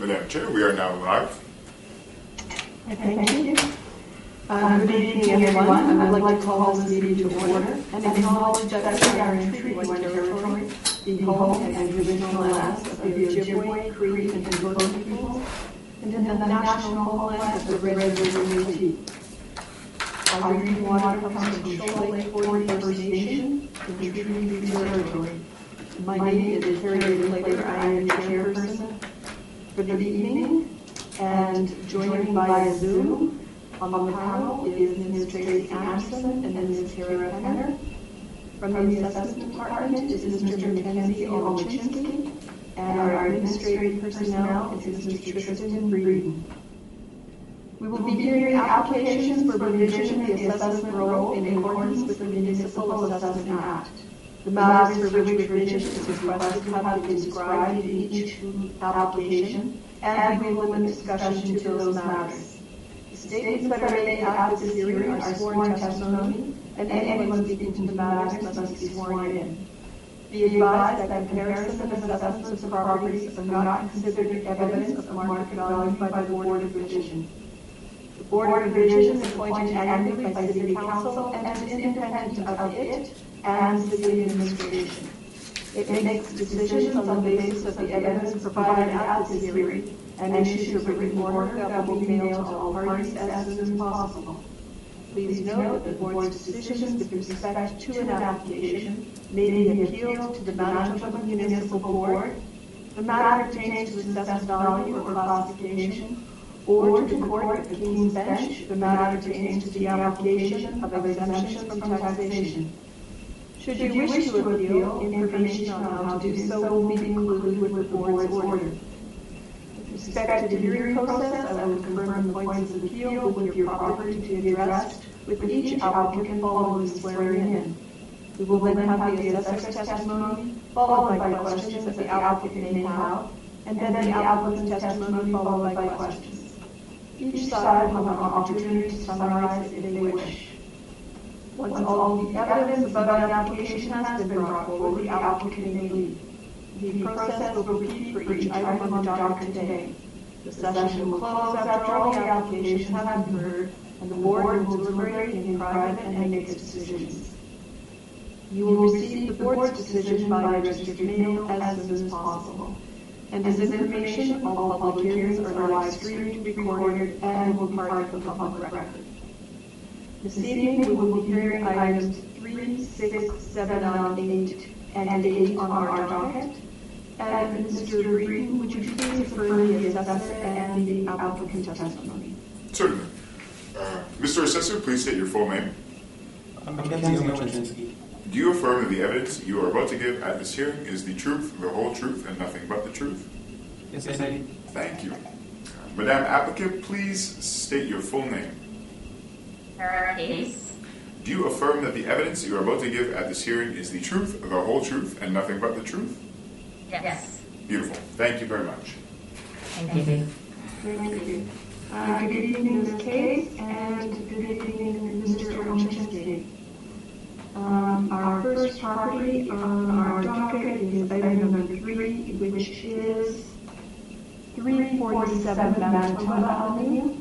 Madam Chair, we are now live. Thank you. Good evening, everyone. I would like to call this meeting to order and acknowledge that we are in Treaty 1 territory, the home and traditional lands of the Ojibwe, Cree, and Dakota peoples, and in the national homeland of the Red River Métis. Our drinking water comes from Shoal Lake 40 First Nation in Treaty 3 territory. My name is Terry Laker. I am the chairperson for the evening, and joining via Zoom on the panel is Ms. Tracy Anderson and Ms. Tara Henner. From the Assessment Department is Mr. Mackenzie Olachinski, and our administrative personnel is Mr. Tristan Breeden. We will be hearing applications for revision of the assessment roll in accordance with the Municipal Assessment Act. The matters for which revision is requested have been described in each application, and we will limit discussion to those matters. The statements that are made at this hearing are sworn testimony, and anyone speaking to the matters must be sworn in. Be advised that comparison of assessments of properties are not considered evidence of market value by the Board of Revision. The Board of Revision is appointed annually by City Council and is independent of it and City Administration. It makes decisions on the basis of the evidence provided at this hearing and issues a written order that will be mailed to all parties as soon as possible. Please note that the Board's decisions with respect to an application may be appealed to the Manitoba Municipal Board, the matter pertains to assessed value or classification, or to the Court of King's Bench, the matter pertains to the application of exemption from taxation. Should you wish to appeal, information on how to do so will be included with the Board's order. With respect to the hearing process, I will confirm the points of appeal with your property to be addressed with each applicant following the swearing in. We will then have the assessor's testimony, followed by questions that the applicant may have, and then the applicant's testimony followed by questions. Each side will have an opportunity to summarize if they wish. Once all the evidence about an application has been brought forward, the applicant may leave. The process will repeat for each item on the docket today. The session will close after all the applications have been heard, and the Board will deliberate in private and make its decisions. You will receive the Board's decision by registered mail as soon as possible. And as information, all public hearings are live streamed, recorded, and will be part of the public record. This evening, we will be hearing items 3, 6, 7, 8, and 8 on our docket. And Mr. Breeden, would you please refer the assessor and the applicant testimony? Certainly. Mr. Assessor, please state your full name. Mackenzie Olachinski. Do you affirm that the evidence you are about to give at this hearing is the truth, the whole truth, and nothing but the truth? Yes, I do. Thank you. Madam Applicant, please state your full name. Case. Do you affirm that the evidence you are about to give at this hearing is the truth, the whole truth, and nothing but the truth? Yes. Beautiful. Thank you very much. Thank you. Thank you. Good evening, Ms. Case, and good evening, Mr. Olachinski. Our first property on our docket is item number 3, which is 347 Manitoba Avenue.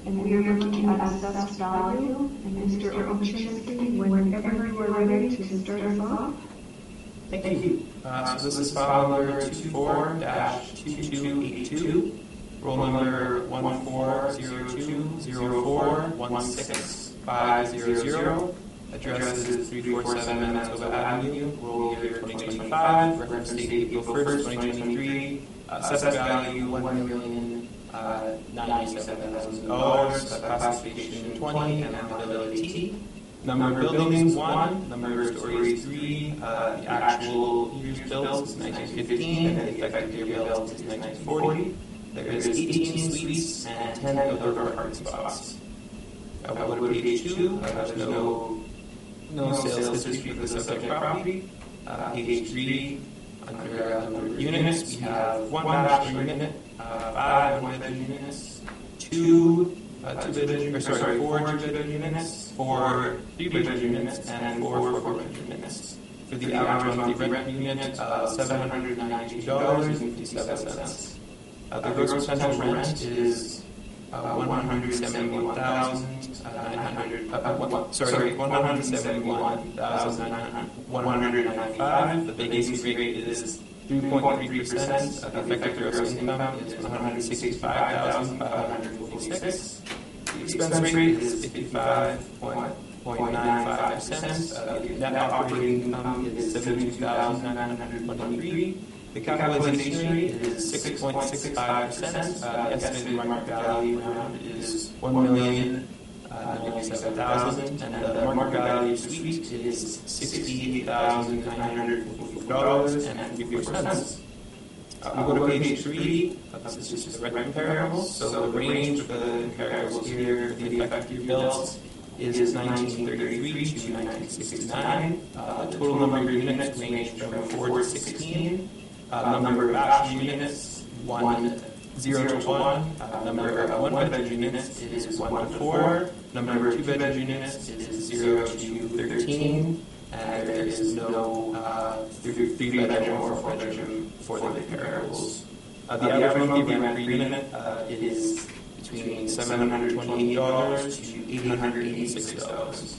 And we are looking at assessed value. And Mr. Olachinski, whenever you are ready to start us off. Thank you. So this is file number 24-2282, roll number 140204165500. Address is 347 Manitoba Avenue, roll year 2025, reference date April 1st, 2023, assessed value $1,097,000, classification 20, and affordability T. Number of buildings 1, number of stories 3, the actual years built is 1915, and the effective year built is 1940. There is 18 suites and 10 outdoor parking spots. We'll go to page 2. There's no sales history for the subject property. Page 3, under number of units, we have 1 bachelor unit, 5 one-bedroom units, 4 two-bedroom units, 4 three-bedroom units, and 4 four-bedroom units. For the average monthly rent unit of $792.57. The gross potential rent is 171,195. The vacancy rate is 3.3%. The effective gross income is 165,546. The expense rate is 55.95%. The net operating income is 72,923. The capitalization rate is 6.65%. The estimated market value around is $1,097,000, and the market value of suite is $68,944.54. We'll go to page 3. This is just the rent comparables. So the range of the comparables here for the effective year builds is 1933 to 1969. The total number of units range from 4 to 16. Number of bachelor units, 0 to 1. Number of one-bedroom units is 1 to 4. Number of two-bedroom units is 0 to 13. And there is no 3-bedroom or 4-bedroom for the comparables. The average monthly rent per unit is between $728 to $886.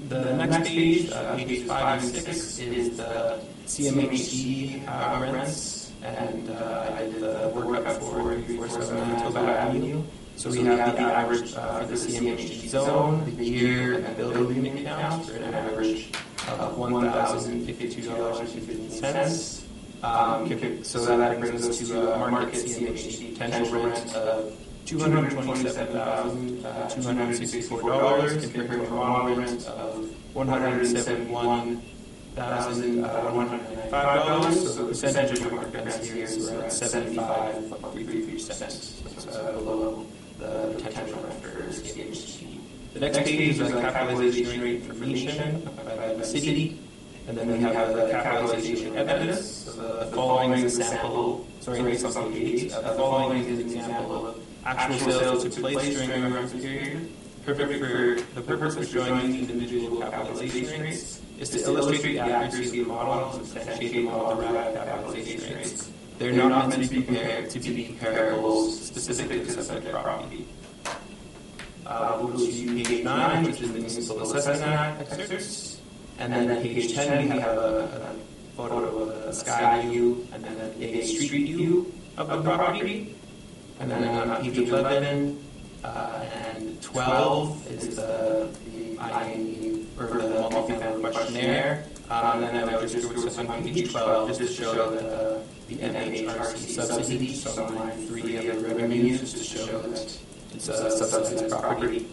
The next page, pages 5 and 6, is the CMHC rents, and I did the workup for 347 Manitoba Avenue. So we have the average for the CMHC zone, the year, and the building unit count for an average of $1,052.50. So that brings us to a market CMHC potential rent of $227,264 compared to a model rent of $171,195. So the percentage of market rents here is around 75.33%. So it's below the potential rent for CMHC. The next page is the capitalization rate information by the city. And then we have the capitalization evidence. So the following is a sample, sorry, some page. The following is an example of actual sales that took place during the reference period. Perfect for the purpose of showing these individual capitalization rates is to illustrate the accuracy of the model and substantiate the model-derived capitalization rates. They're not meant to be comparables specifically to the subject property. We'll go to page 9, which is the Municipal Assessment Act excerpts. And then at page 10, we have a photo of a sky view and then a street view of the property. And then on page 11 and 12 is the INE, or the multifamily questionnaire. And then I would just go to on page 12 just to show the MHRC subsidy, so on line 3 of the revenues, just to show that it's a subsidized property.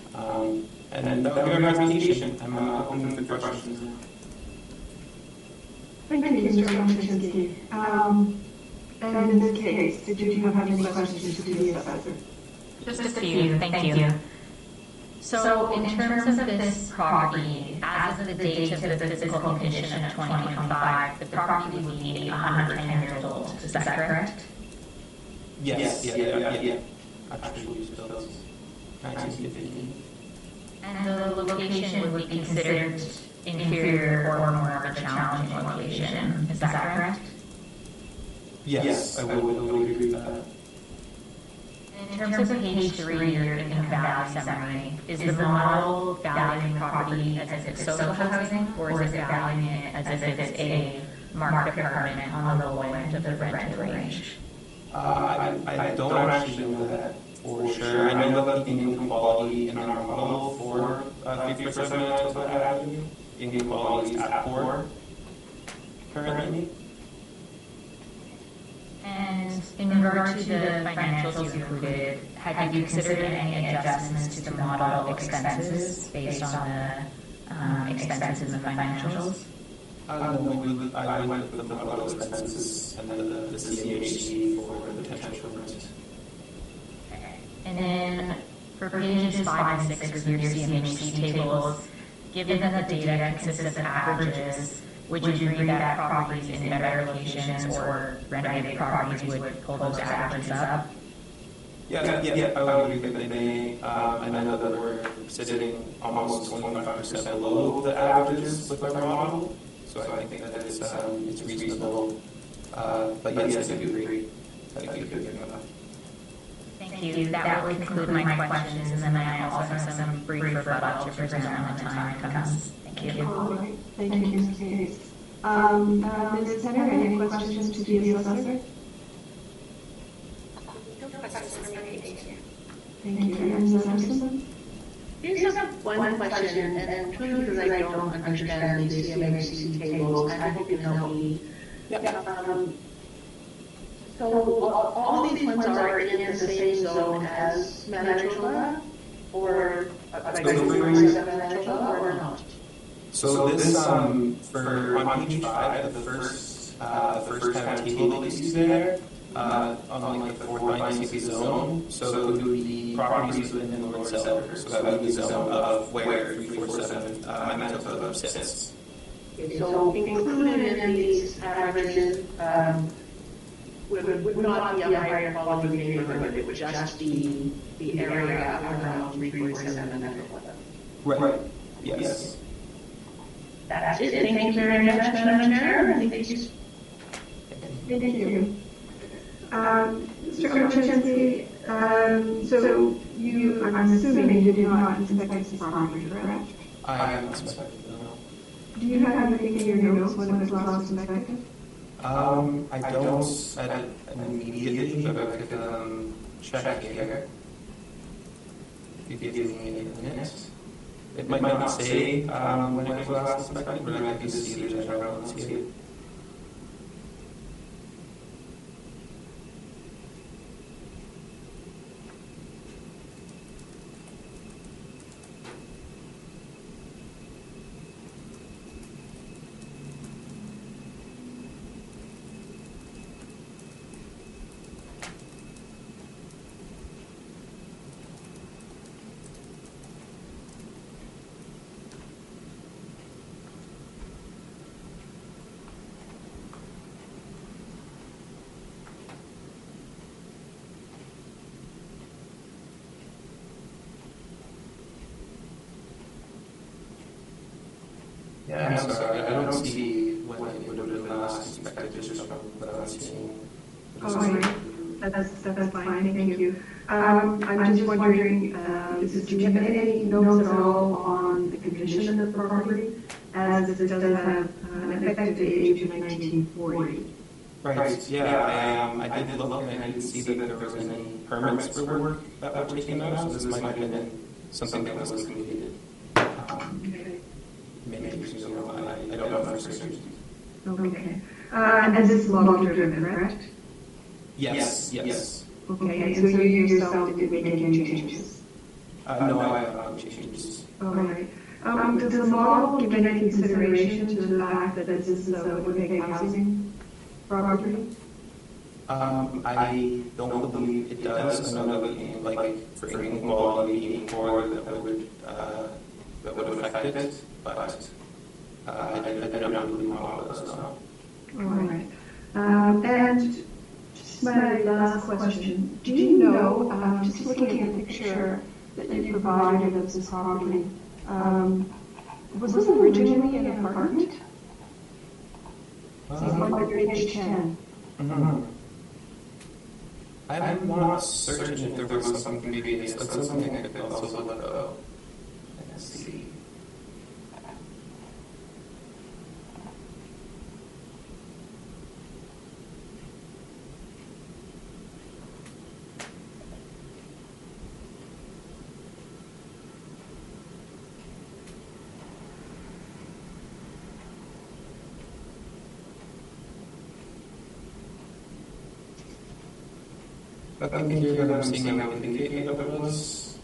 And then that would be our presentation. I'm open for questions. Thank you, Mr. Romchinsky. And in this case, did you have any questions to the assessor? Just a few, thank you. So in terms of this property, as of the date of the physical condition of 2025, the property would be 110 years old. Is that correct? Yes. Actually, it was 1915. And the location would be considered inferior or more of a challenging location. Is that correct? Yes, I would agree with that. In terms of page 3, your income value summary, is the model valuing property as if it's social housing, or is it valuing it as if it's a market apartment on the low end of the rental range? I don't actually know that for sure. I know that the income quality in our model for 347 Manitoba Avenue, income quality is at 4 currently. And in regard to the financials you included, had you considered any adjustments to the model expenses based on the expenses in the financials? I went with the model expenses and then the CMHC for the potential rent. And then for pages 5 and 6 with your CMHC tables, given that the data consists of averages, would you agree that properties in better locations or renovated properties would pull those averages up? Yeah, I would agree that they may. And I know that we're sitting almost 25% below the averages with our model. So I think that it's reasonable. But yes, I do agree. That'd be good enough. Thank you. That will conclude my questions, and then I also have some brief rebuttal to present when the time comes. Thank you. All right. Thank you, Ms. Gates. Ms. Tenner, any questions to the assessor? No questions for me, thank you. Thank you. Ms. Anderson? I just have one question, and truly because I don't understand these CMHC tables, I hope you can help me. So all these ones are in the same zone as Manitoba, or like 47 Manitoba, or not? So this, for on page 5, the first kind of table that you see there, on like the 490 zone, so it would be properties within the Lord Cellar, so that would be the zone of where 347 Manitoba sits. Okay, so included in these averages would not be a higher quality neighborhood, it would just be the area around 347 Manitoba. Right. Yes. That's it. Thank you very much, Madam Chair. I think you. Thank you. Mr. Omochensky, so you, I'm assuming you did not inspect this property, correct? I haven't inspected it, no. Do you have anything in your notes when it was last inspected? I don't immediately, but I could check here. If you give me a minute. It might not say when it was last inspected, but I could see the general landscape. Yeah, I'm sorry. I don't see when it would have been last inspected, just from what I'm seeing. All right. That's fine. Thank you. I'm just wondering, do you have any notes at all on the condition of the property, as it does have an effective age of 1940? Right. Yeah, I did look and I didn't see that there was any permits for work that were taken out, so this might have been something that was completed. Okay. Maybe years ago. I don't know for certain. Okay. And this is model driven, correct? Yes. Okay, and so you yourself didn't make any changes? No, I have not changes. All right. Does the model give any consideration to the fact that this is a Winnipeg housing property? I don't believe it does. I know that like for inequality, 84, that would affect it, but I don't believe the model does not. All right. And just my last question. Do you know, just looking at the picture that you provided of this property, was this originally an apartment? It's on page 10. Mm-hmm. I'm not certain if there was something previous, but something I could also look up. Let's see. I think here that I'm seeing that would indicate that it was.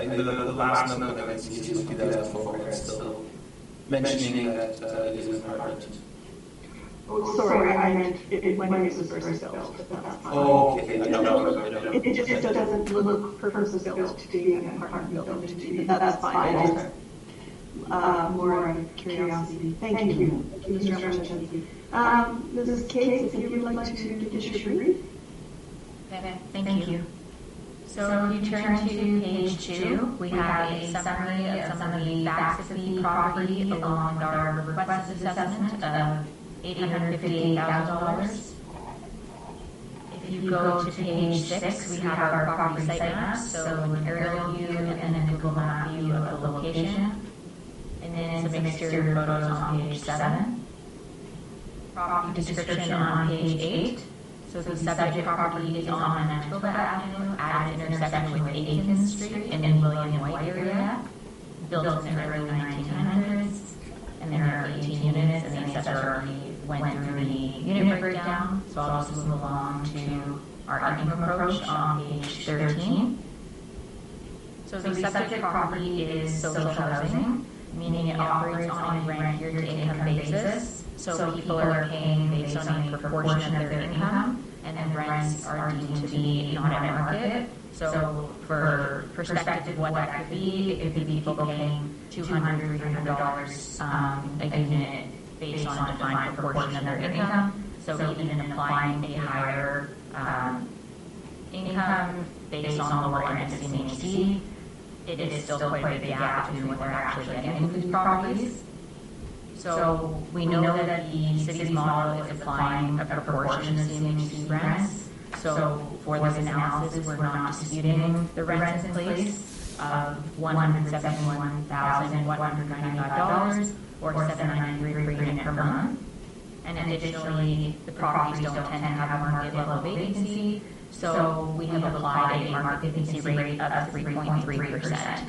The last note that I see is 2004, and it's still mentioning that it is an apartment. Oh, sorry, I meant when it was first built, but that's fine. Oh, okay. No. It just doesn't look purpose-built to be an apartment building. That's fine. Okay. More out of curiosity. Thank you. Mr. Representative. Mrs. Cates, if you would like to give us your brief. Okay, thank you. So if you turn to page 2, we have a summary of some of the facts of the property along with our requested assessment of $858,000. If you go to page 6, we have our property site maps, so an aerial view and then a Google Map view of the location. And then some exterior photos on page 7. Property description on page 8. So the subject property is on Manitoba Avenue at an intersection with Aiken Street in the William White area, built in the early 1900s, and there are 18 units, and the assessor already went through the unit breakdown, so I'll just move along to our income approach on page 13. So the subject property is social housing, meaning it operates on a rent-to-income basis. So people are paying based on a proportion of their income, and then rents are deemed to be not at market. So for perspective of what that could be, it could be people paying $200, $300 a unit based on a defined proportion of their income. So even applying a higher income based on the lower end of CMHC, it is still quite a big gap between what they're actually getting with these properties. So we know that the city's model is applying a proportion of CMHC rents. So for this analysis, we're not disputing the rents in place of $171,195 or $793 per unit per month. And additionally, the properties don't tend to have market level vacancy, so we have applied a market vacancy rate of 3.3%.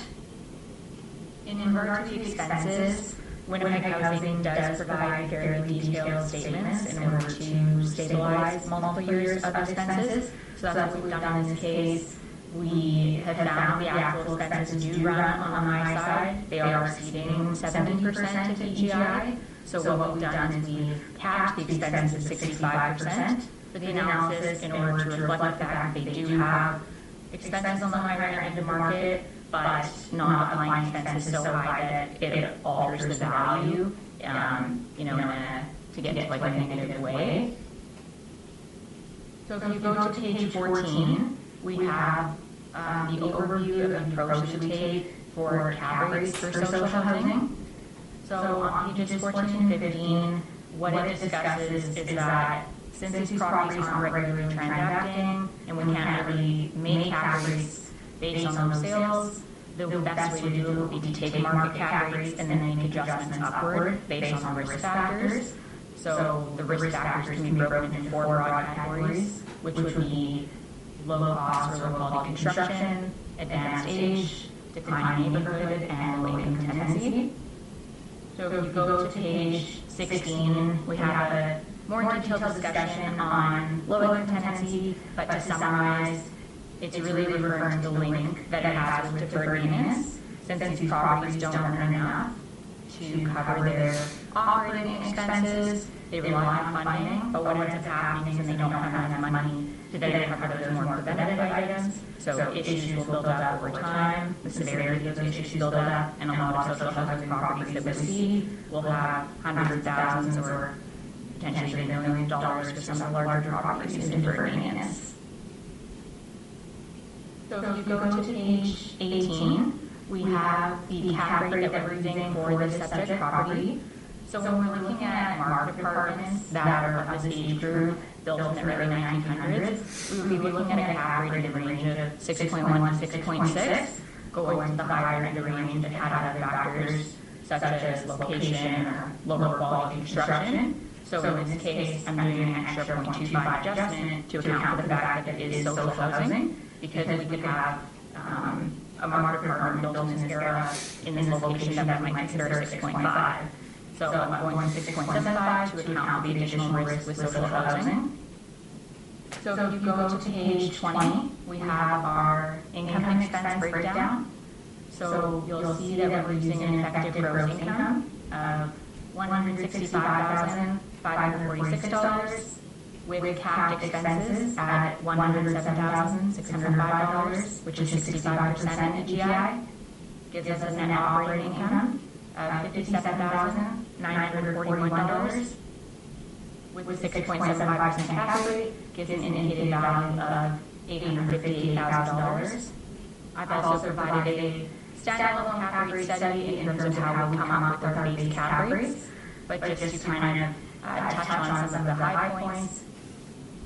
In regard to the expenses, Winnipeg Housing does provide fairly detailed statements in order to stabilize multiple years of expenses. So that's what we've done in this case. We have found the actual expenses do run on the high side. They are exceeding 70% of EGI. So what we've done is we've capped the expenses at 65% for the analysis in order to reflect the fact that they do have expenses on the higher end of the market, but not applying expenses so high that it alters the value, to get into like a negative way. So if you go to page 14, we have the overview of the approach that we take for cap rates for social housing. So on pages 14 and 15, what it discusses is that since these properties aren't regularly transacting and we can't really make cap rates based on those sales, the best way to do it would be to take market cap rates and then make adjustments upward based on the risk factors. So the risk factors can be broken into 4 broad categories, which would be low cost or low quality construction, advanced age, declining neighborhood, and low income tenancy. So if you go to page 16, we have a more detailed discussion on low income tenancy, but to summarize, it's really referring to the link that it has with deferred maintenance, since these properties don't earn enough to cover their operating expenses. They rely on funding, but what ends up happening is they don't have enough money to then cover those more preventative items. So issues will build up over time, the severity of those issues build up, and a lot of social housing properties that we see will have hundreds of thousands or potentially even millions of dollars for some of the larger properties in deferred maintenance. So if you go to page 18, we have the cap rate that we're using for this subject property. So when we're looking at market apartments that are of this age group, built in the early 1900s, we would be looking at a cap rate in the range of 6.1 to 6.6, going to the higher end of the range that had other factors such as location or lower quality construction. So in this case, I'm doing an extra 0.25 adjustment to account for the fact that it is social housing, because we could have a market apartment built in this era in this location that we might consider 6.5. So I'm going to 6.75 to account for the additional risk with social housing. So if you go to page 20, we have our income and expense breakdown. So you'll see that we're using an effective gross income of $165,546 with capped expenses at $107,605, which is 65% in GI. Gives us a net operating income of $57,941 with 6.75% cap rate, gives an indicated value of $858,000. I've also provided a standalone cap rate study in terms of how we come up with our base cap rates, but just to kind of touch on some of the high points.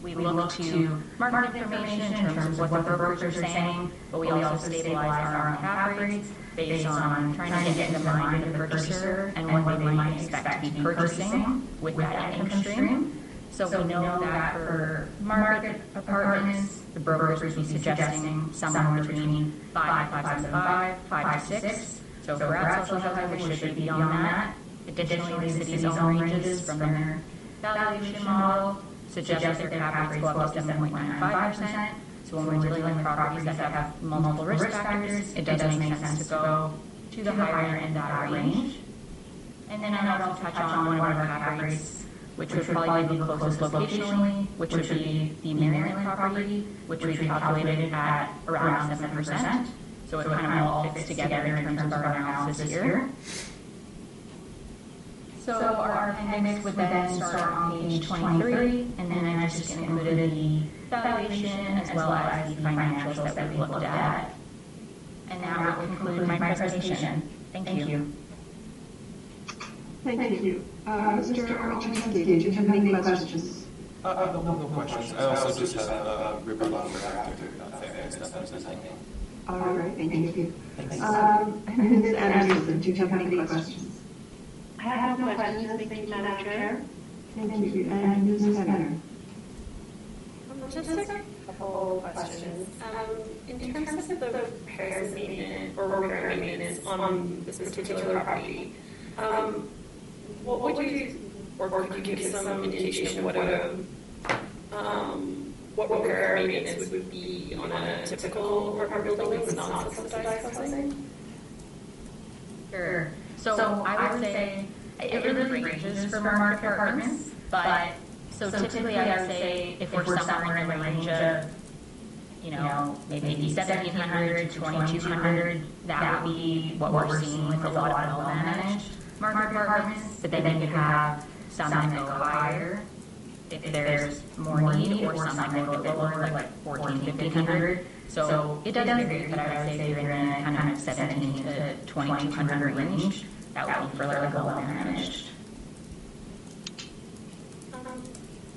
We look to market information in terms of what the brokers are saying, but we also stabilize our own cap rates based on trying to get in the mind of the purchaser and what they might expect to be purchasing with that income stream. So we know that for market apartments, the brokers would be suggesting somewhere between 5 to 5.75, 5 to 6. So for us, social housing, we should be beyond that. Additionally, the city's own ranges from their valuation model suggest that their cap rates go up to 7.95%. So when we're dealing with properties that have multiple risk factors, it does make sense to go to the higher end of that range. And then I'd also touch on one of our cap rates, which would probably be the closest locationally, which would be the Maryland property, which we've calculated at around 7%. So it kind of all fits together in terms of our analysis here. So our appendix would then start on page 23, and then I just included the valuation as well as the financials that we looked at. And that will conclude my presentation. Thank you. Thank you. Mr. Orchinsky, did you have any questions? No questions. I also just have a rebuttal for active. All right, thank you. Ms. Anderson, do you have any questions? I have no questions. Thank you, Madam Chair. Thank you. And Ms. Penner? Just a couple questions. In terms of the repairs and maintenance or repair and maintenance on this particular property, what would you, or could you give some indication of what repair and maintenance would be on a typical apartment building with non-subsidized housing? Sure. So I would say it really ranges for market apartments, but so typically I would say if we're somewhere in the range of, maybe 1,700 to 2,200, that would be what we're seeing with a lot of well-managed market apartments. But then you could have some that go higher if there's more need, or some that go a bit lower, like 1,400, 1,500. So it does vary, but I would say if you're in a kind of 1,700 to 2,200 range, that would be for like a well-managed.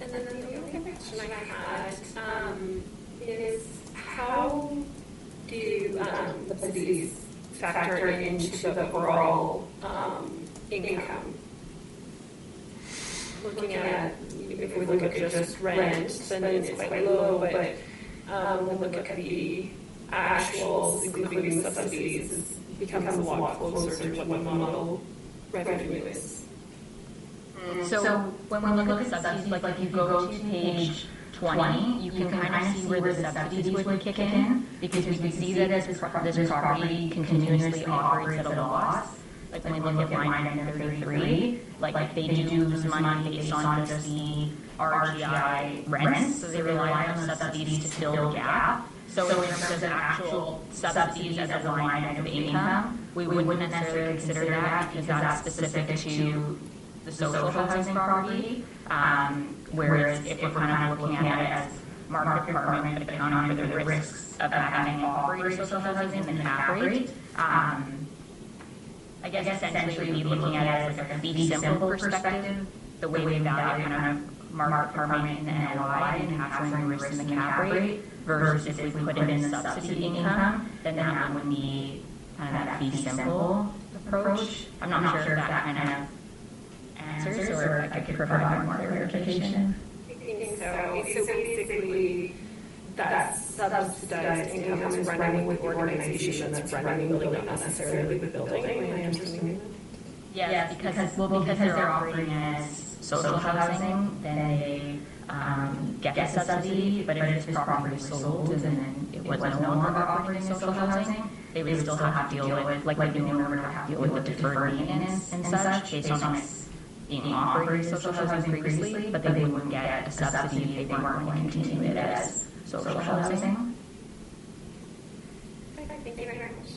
And then the only question I had is how do subsidies factor into the overall income? Looking at, if we look at just rent, then it's quite low, but when we look at the actuals, including subsidies, it becomes a lot closer to what the model revenue is. So when we look at subsidies, like if you go to page 20, you can kind of see where the subsidies would kick in, because we can see that this property continuously operates at a loss. Like when we look at line item 33, like they do lose money based on just the RGI rents, so they rely on subsidies to fill the gap. So in terms of the actual subsidies as a line item of income, we wouldn't necessarily consider that, because that's specific to the social housing property. Whereas if we're kind of looking at it as market apartment, but accounting for the risks of having operated social housing and the cap rate, I guess essentially we'd be looking at it as like a fee simple perspective, the way we value kind of market apartment and the NOI and capturing the risk in the cap rate, versus if we put in the subsidy income, then that would be kind of that fee simple approach. I'm not sure if that kind of answers, or if I could provide more clarification. I think so. So basically, that subsidized income is running with the organization that's running the building, not necessarily with the building. Am I understanding that? Yes, because they're operating as social housing, then they get the subsidy, but if this property was sold and then it was no longer operating social housing, they would still have to deal with, like the new owner would have to deal with the deferred maintenance and such based on its being operating social housing previously, but they wouldn't get a subsidy if they weren't going to continue it as social housing. Thank you very much.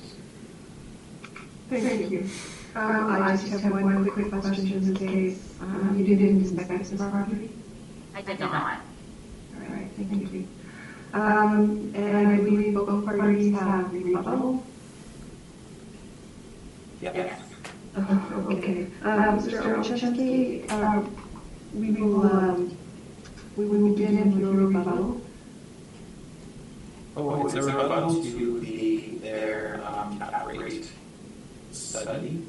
Thank you. I just have one quick question just in case. You didn't inspect this property? I did not. All right, thank you. And I believe both parties have rebuttal. Yes. Okay. Mr. Olszewski, we will begin with your rebuttal. Oh, it's a rebuttal to their cap rate study.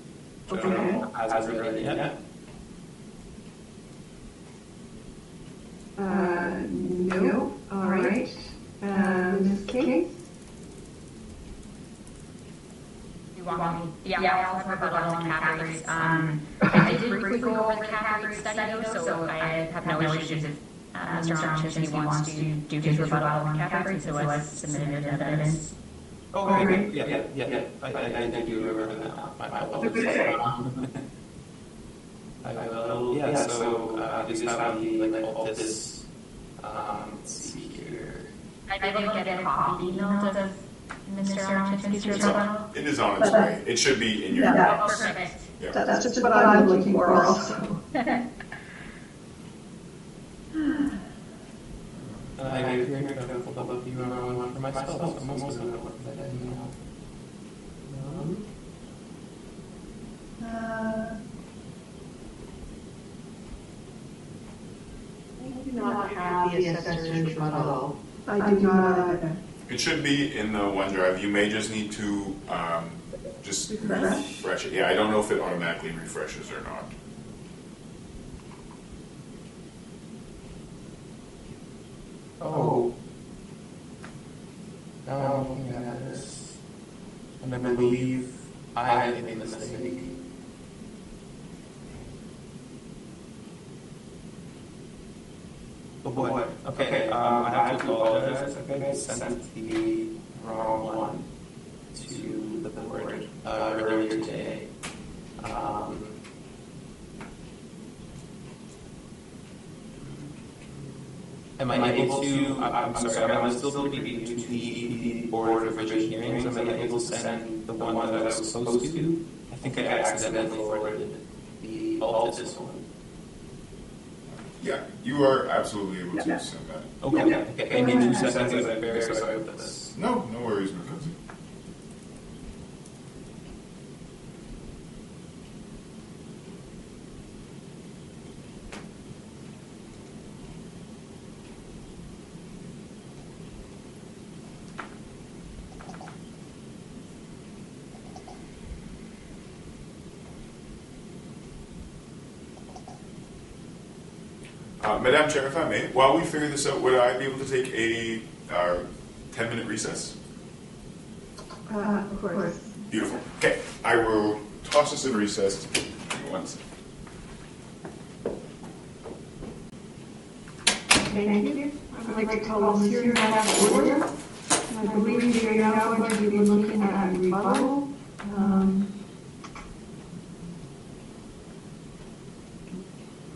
Okay. Hasn't read it yet. No. All right. Ms. King? You want me? Yeah, I'll have rebuttal on cap rates. I did briefly go over the cap rate study though, so I have no issues if Mr. Olszewski wants to do his rebuttal on cap rates. It was submitted evidence. Oh, okay. Yeah. I do remember that. My apologies. I will. Yeah. So just have the all this. Let's see here. I didn't get a copy emailed of Mr. Olszewski's rebuttal. It is on its way. It should be in your Yeah. Oh, inbox. perfect. Yeah. That's just what I'm looking for also. I agree with a couple of you and one for myself. So I'm almost going to look at that email. I do not have the assessor's rebuttal. I do not either. It should be in the OneDrive. You may just need to just refresh it. Yeah, I don't know if it automatically refreshes or not. Oh. Now I'm looking at this. And I believe I made a mistake. Oh boy. Okay, I have to apologize. I think I sent the wrong one to the board earlier today. Am I able to, I'm sorry, I'm still speaking to the Board of Revision hearings. Am I able to send the one that I was supposed to? I think I accidentally forwarded the Altus one. Yeah, you are absolutely able to send that. Okay. I need 2 seconds. I'm very sorry about this. No worries, Mackenzie. Madam Chair, if I may, while we figure this out, would I be able to take a 10-minute recess? Of course. Beautiful. Okay, I will toss us in recess. Once. Thank you. I would like to call this hearing back to order. I believe we are now going to be looking at rebuttal.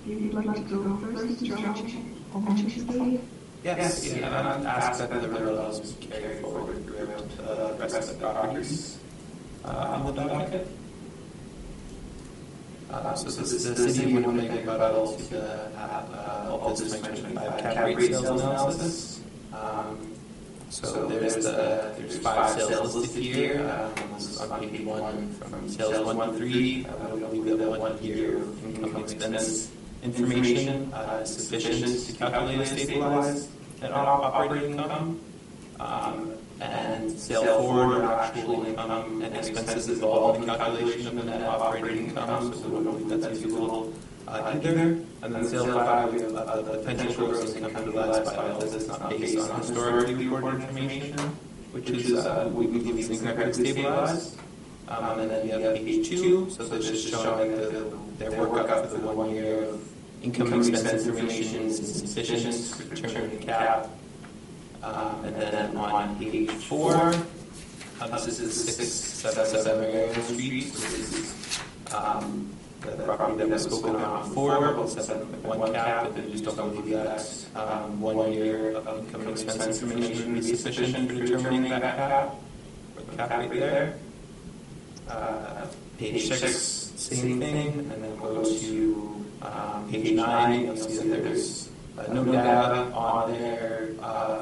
If you'd like to go first, Mr. Olszewski? Yes, and I'd ask that the rebuttals be carried forward throughout the rest of the properties in the docket. So this is the City of Winnipeg rebuttal to the Altus 2025 cap rate sales analysis. So there's 5 sales listed here. This is on page 1 from sales 1 to 3. We have 1 year of income expense information sufficient to calculate a stabilized net operating income. And sale forward or actual income and expenses involved in the calculation of the net operating income, so we don't believe that's useful either. And then sale 5, we have the potential gross income utilized by Altus that's not based on historically recorded information, which is we believe is incorrectly stabilized. And then we have page 2, so that's just showing their work up for the 1 year of income and expense information is insufficient to determine the cap. And then on page 4, this is 677 Marion Street. So this is the property that was spoken on before, about 7.1 cap, and we just don't believe that 1 year of income and expense information would be sufficient for determining that cap, or the cap rate there. Page 6, same thing, and then go to page 9, you'll see that there's no data on there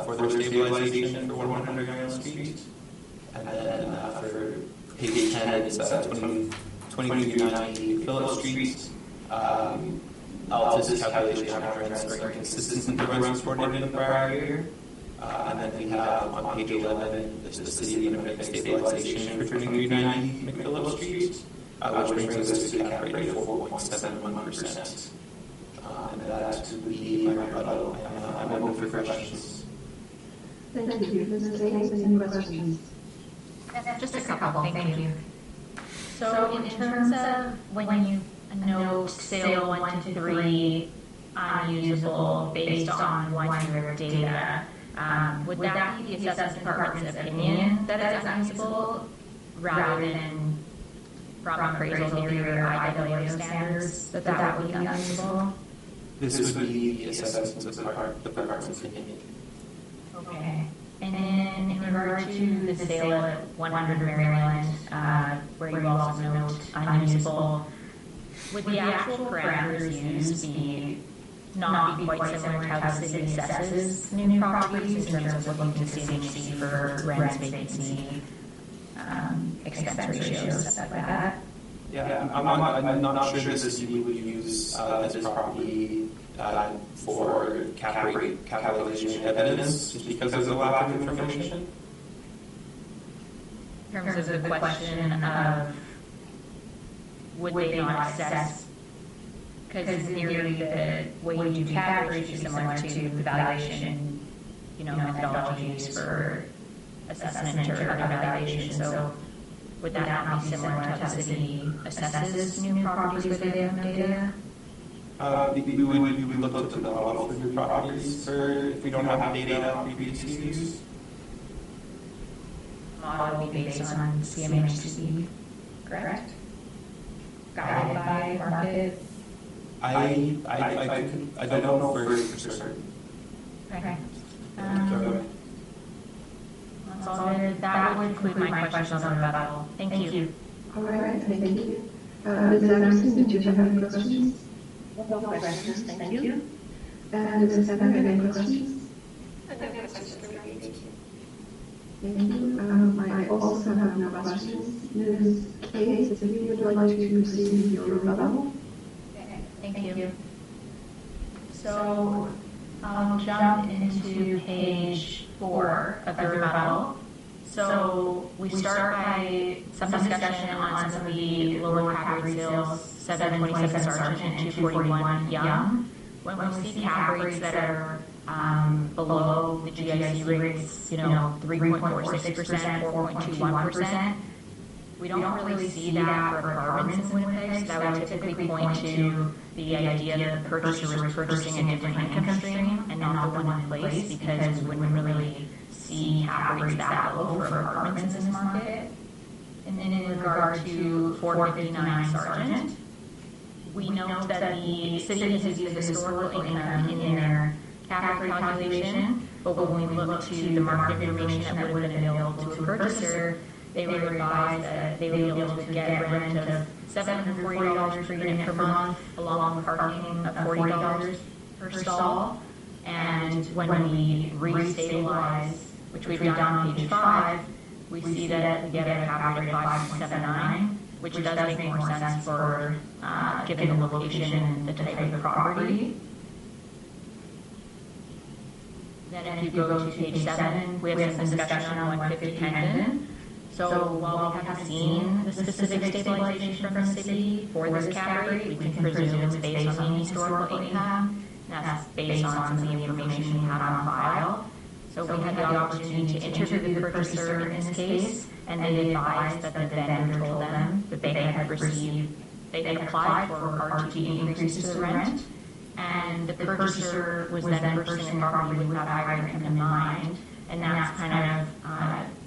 for their stabilization for 100 Grand Street. And then for page 10, it's 2390 Phillip Street. Altus calculation of rents are inconsistent with the rents reported in the prior year. And then we have on page 11, the city of Winnipeg stabilization for 2390 McPhillip Street, which brings us to a cap rate of 4.71%. And that would be my rebuttal. I'm open for questions. Thank you. Mrs. Hayes, any questions? Just a couple, thank you. So in terms of when you note sale 1 to 3 unusable based on 1 year of data, would that be the assessment department's opinion that it's unusable rather than from appraisal theory or IWO standards that would be unusable? This would be the assessment department's opinion. Okay. And then in regard to the sale at 100 Maryland, where you also note unusable, would the actual parameters used not be quite similar to how the city assesses new properties in terms of looking to CMHC for rents, vacancy, expense ratios, stuff like that? Yeah, I'm not sure the city would use this property for cap rate calculation evidence just because of the lack of information. In terms of the question of would they not assess, because in theory the way you do cap rates is similar to the valuation, methodology used for assessment or other valuation. So would that not be similar to how the city assesses new properties where they have no data? We would look to the model for new properties if we don't have data on previous use. Model will be based on CMHC, correct? Guided by market. I don't know for certain. Okay. That's all there. That would conclude my questions on the rebuttal. Thank you. All right, thank you. Ms. Anderson, did you have any questions? No questions, thank you. And Ms. Evan, any questions? I have no questions for me, thank you. Thank you. I also have no questions. Ms. Case, if you would like to proceed your rebuttal. Okay, thank you. So I'll jump into page 4 of the rebuttal. So we start by some discussion on some of the lower cap rate sales, 727 Sargent and 241 Young. When we see cap rates that are below the GIC rates, 3.46%, 4.21%, we don't really see that for apartments in Winnipeg. So that would typically point to the idea that the purchaser was purchasing a different income stream and not the one in place, because we wouldn't really see cap rates that low for apartments in this market. And then in regard to 459 Sargent, we note that the city has used the historical income in their cap rate calculation, but when we look to the market information that would have been available to a purchaser, they were advised that they would be able to get a rent of $740 per unit per month, along with parking of $40 per stall. And when we restabilize, which we've done on page 5, we see that we get a cap rate of 5.79, which does make more sense for given the location and the type of property. Then if you go to page 7, we have some discussion on 150 Kensington. So while we haven't seen the specific stabilization from the city for this cap rate, we can presume it's based on the historical income. That's based on some of the information we have on file. So we had the opportunity to interview the purchaser in this case, and they advised that the vendor told them that they had applied for RTE increases to the rent, and the purchaser was then purchasing a property with that higher income in mind, and that's kind of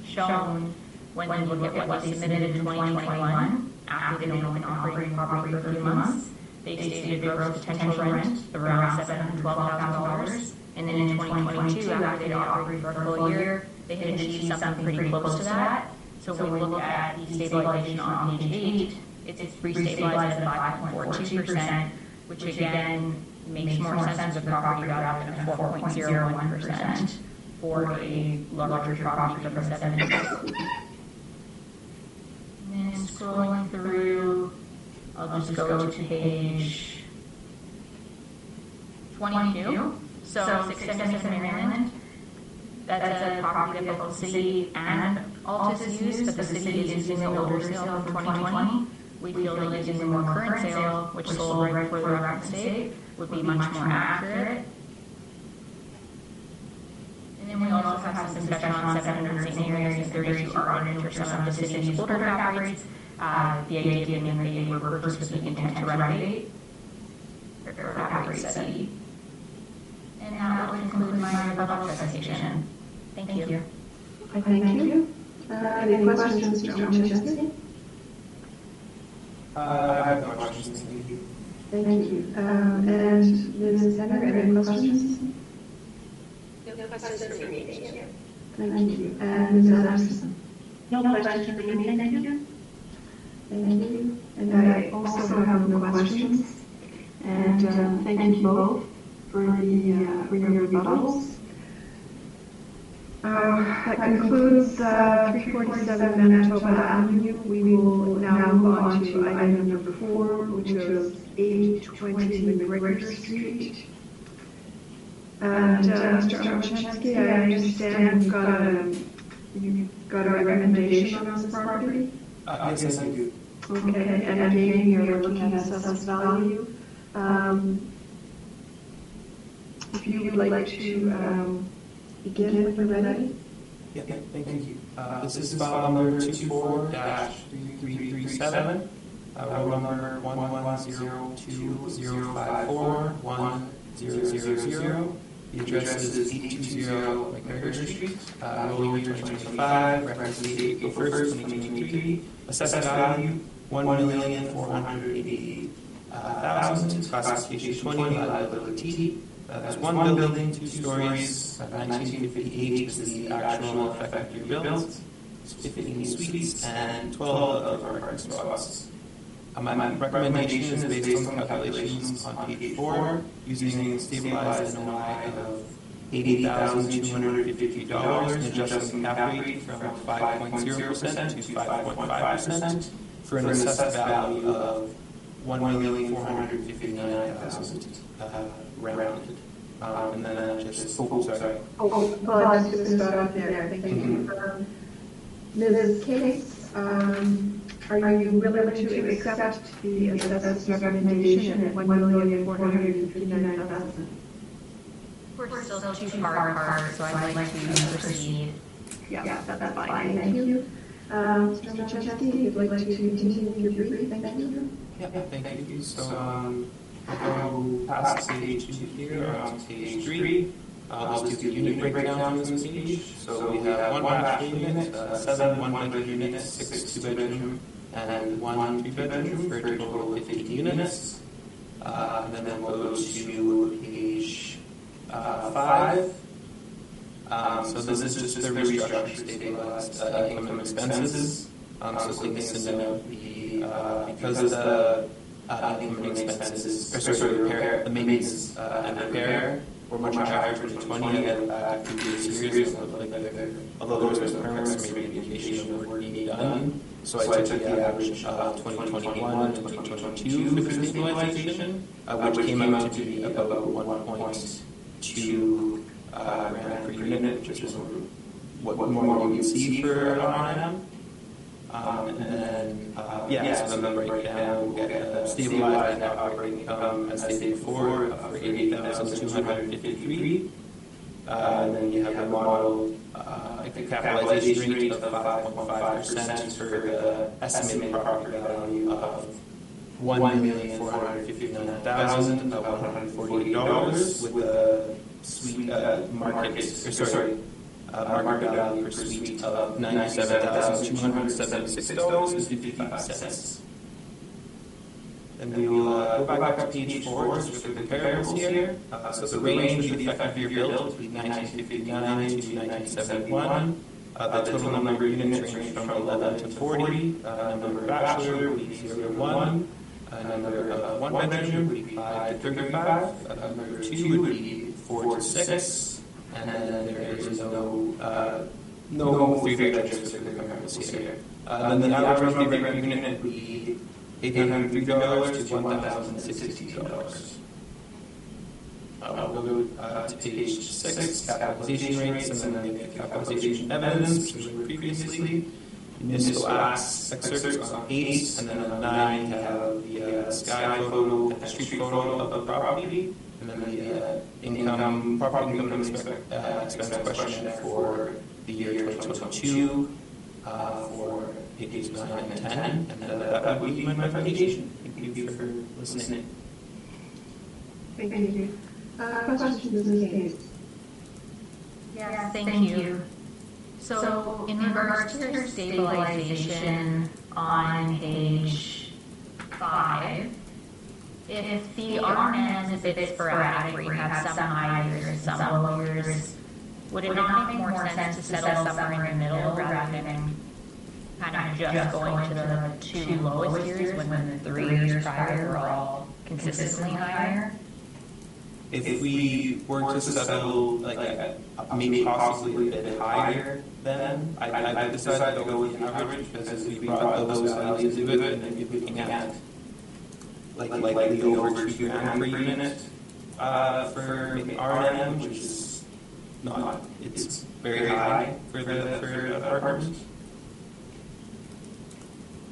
shown when we look at what they submitted in 2021, after they've only been operating property for a few months. They stated gross potential rent of around $712,000. And then in 2022, after they'd operated for a full year, they had achieved something pretty close to that. So when we look at the stabilization on page 8, it's restabilized at 5.42%, which again It makes more sense with a property value than a 4.01% for a larger property from the 70s. And then scrolling through, I'll just go to page 22. So 677 Maryland, that's a property that both the city and Altus use, but the city is using the older sale from 2020. We feel that using the more current sale, which sold right before the reference date, would be much more accurate. And then we also have some discussion on 700 St. Mary's and 32 Arlington, which are some of the city's older cap rates. The idea being that they were purchased with the intent to renovate for cap rate study. And that will conclude my rebuttal presentation. Thank you. Thank you. Any questions, Mr. Chesney? I have no questions. Thank you. Thank you. And Ms. Henner, any questions? No questions for me, thank you. Thank you. And Ms. Anderson? No questions for me, thank you. Thank you. And I also have no questions. And thank you both for your rebuttals. That concludes 347 Manitoba Avenue. We will now move on to item number 4, which is 820 McGregor Street. And Mr. Omachensky, I understand you've got a recommendation on this property? Yes, I do. Okay, and again, you're looking at assessed value. If you would like to begin when you're ready. Yeah, thank you. This is file number 24-3337, roll number 11020541000. The address is 820 McGregor Street, Rolling 2025, reference date April 1st, 2023, assessed value $1,488,000, classification 20, liability T. There's one building, 2 stories, 1958 is the actual effective year built, 15 suites, and 12 other parking spots. My recommendation is based on calculations on page 4, using stabilized NOI of $80,250 and adjusting cap rate from 5.0% to 5.5% for an assessed value of $1,459,000 rounded. And then just, sorry. Well, I was just going to start off there. Thank you. Ms. Case, are you willing to accept the assessment's recommendation at $1,459,000? We're still too far apart, so I'd like to proceed. Yeah, that's fine. Thank you. Mr. Chesney, if you'd like to continue your brief, thank you. Yeah, thank you. So, I'll go past page 2 here on page 3. I'll just do the unit breakdown on this page. So we have 1 bachelor unit, 7 1-bedroom units, 6 2-bedroom, and 1 3-bedroom for a total of 50 units. And then we'll go to page 5. So this is just the restructured stabilized income and expenses. So things to note, because of the income and expenses, the maintenance and repair were much higher for 2020 than previous years. Although there was permits, maybe indication of work being done. So I took the average of 2021 and 2022 for the stabilization, which came out to be about 1.2 grand per unit, which is what more you would see for an R&M. And then, so then the breakdown, we'll get stabilized net operating income, as stated before, for $80,253. And then you have the model, the capitalization rate of 5.5% for the estimated property value of $1,459,148 with the suite market value per suite of $97,276.55. And we will go back to page 4 just for the comparables here. So the range of the effective year built between 1959 to 1971. The total number of units range from 11 to 40. Number of bachelor would be 0 to 1. A number of one bedroom would be 5 to 35. A number 2 would be 4 to 6. And then there is no 3 bedrooms for the comparison here. Then the average monthly rent unit would be $803 to $1,062. We'll go to page 6, capitalization rates, and then the capitalization evidence, which was previously. Municipal acts excerpts on 8, and then on 9 you have the sky photo, the street photo of the property, and then the property income expense question for the year 2022 for pages 9 and 10, and that would be my presentation. Thank you for listening. Thank you. Questions, Ms. Hayes? Yes, thank you. So, in regards to your stabilization on page 5, if the R&M is a bit sporadic, where you have some high years and some low years, would it not make more sense to settle somewhere in the middle rather than kind of just going to the 2 lowest years when the 3 years prior were all consistently higher? If we were to settle maybe possibly a bit higher, then I decided to go with the average because we brought those values into it, and then you're looking at likely over $2,000 per unit for maybe R&M, which is not, it's very high for apartments.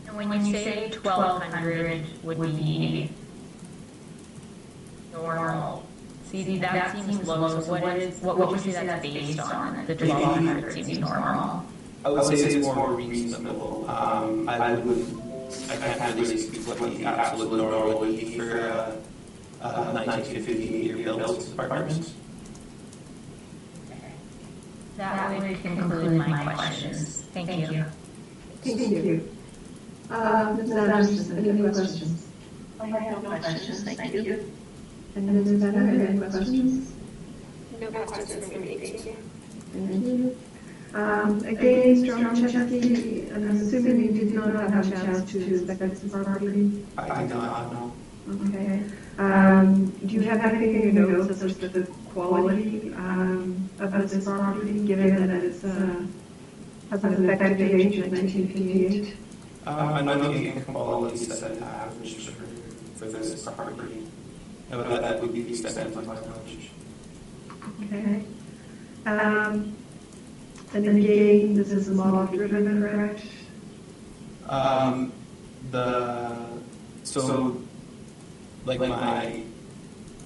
And when you say 1,200 would be normal, see, that seems low. So what would you say that's based on? The 1,200 seems normal. I would say it's more reasonable. I can't really speak what the absolute normal would be for 1950-year built apartments. That would conclude my questions. Thank you. Thank you. Ms. Anderson, any questions? I have no questions, thank you. And then Ms. Banner, any questions? No questions from me, thank you. Thank you. Again, Mr. Olszewski, I'm assuming you did not have a chance to inspect this property? I do not know. Okay. Do you have anything in your notes as to the quality of this property, given that it's has an effective age of 1958? I know the income quality is set at average for this property. That would be the extent of my knowledge. Okay. And again, this is model driven, correct?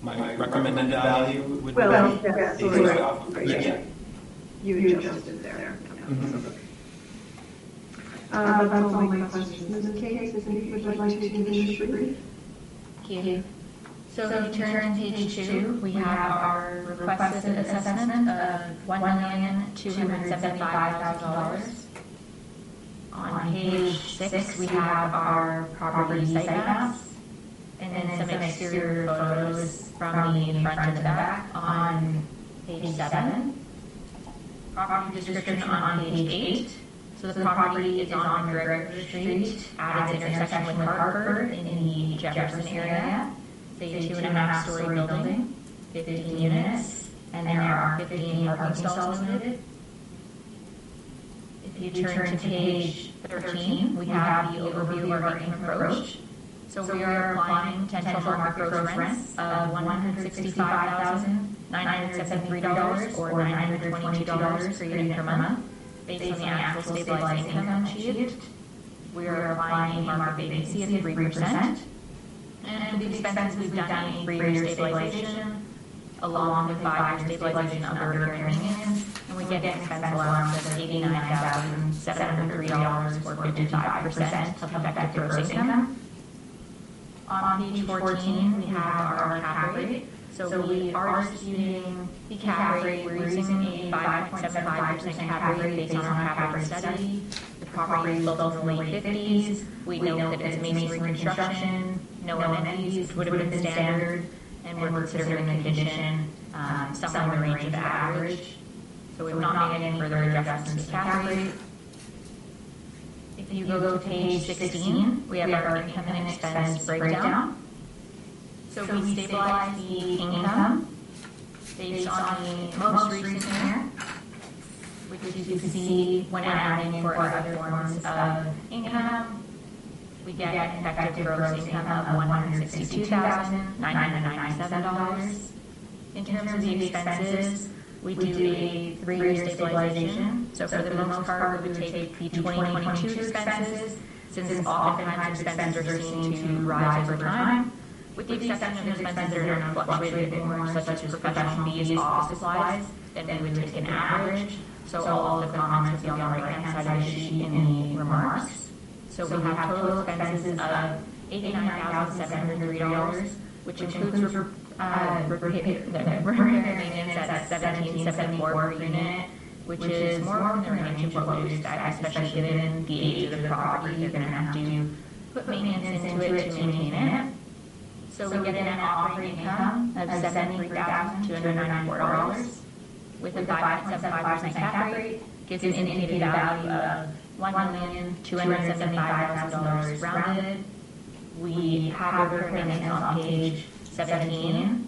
My recommended value would be yeah. You adjusted there. Mm-hmm. That's all my questions. Ms. Case, if you would like to finish brief. Thank you. So if you turn to page 2, we have our requested assessment of $1,275,000. On page 6, we have our property site maps, and then some exterior photos from the front and the back on page 7. Property description on page 8. So the property is on Gregory Street at its intersection with Hartford in the Jefferson area. It's a 2.5-story building, 15 units, and there are 15 parking stalls noted. If you turn to page 13, we have the overview of our income approach. So we are applying potential market gross rents of $165,973 or $922 per unit per month, based on the actual stabilized income achieved. We are applying a market vacancy of 3%. And for the expenses, we've done a 3-year stabilization, along with 5-year stabilization under recurring maintenance, and we get an expense allowance of $89,703 or 55% of effective gross income. On page 14, we have our cap rate. So we are just using the cap rate. We're using a 5.75% cap rate based on our cap rate study. The property is built in the late 50s. We know that it's masonry construction, no amenities, which would have been standard, and we're considering the condition somewhere in the range of average. So we've not made any further adjustments to cap rate. If If you go to page 16, we have our income and expense breakdown. So we stabilize the income based on the most recent year, which you can see when adding for other forms of income. We get an effective gross income of $162,997. In terms of the expenses, we do a 3-year stabilization. So for the most part, we would take the 2022 expenses, since oftentimes expenses are seen to rise over time, with the exception of expenses that are fluctuated a bit more, such as professional fees, office supplies, then we would take an average. So all of the comments will be on the right-hand side of the sheet in the remarks. So we have total expenses of $89,703, which includes repair maintenance at $1,774 per unit, which is more in the range of what we would expect, especially given the age of the property. You're going to have to put maintenance into it to maintain it. So we get an operating income of $73,294 with a 5.75% cap rate, gives an indicated value of $1,275,000 rounded. We have repair maintenance on page 17.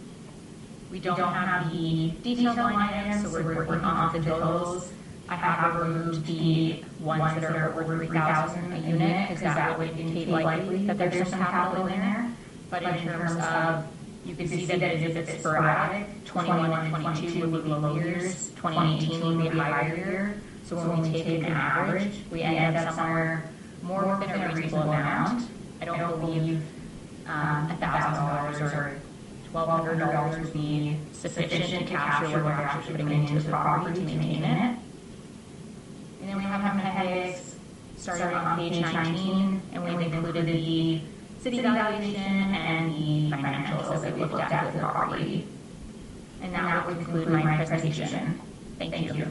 We don't have the detailed line items, so we're working off the totals. I have removed the ones that are over $3,000 a unit, because that would indicate likely that there's some capital in there. But in terms of, you can see that if it's sporadic, 21 and 22 would be low years, 2018 would be a higher year. So when we take an average, we end up somewhere more within a reasonable amount. I don't believe $1,000 or $1,200 would be sufficient to capture what we're actually putting into the property to maintain it. And then we have an appendix starting on page 19, and we've included the city valuation and the financials that we looked at with the property. And that would conclude my presentation. Thank you.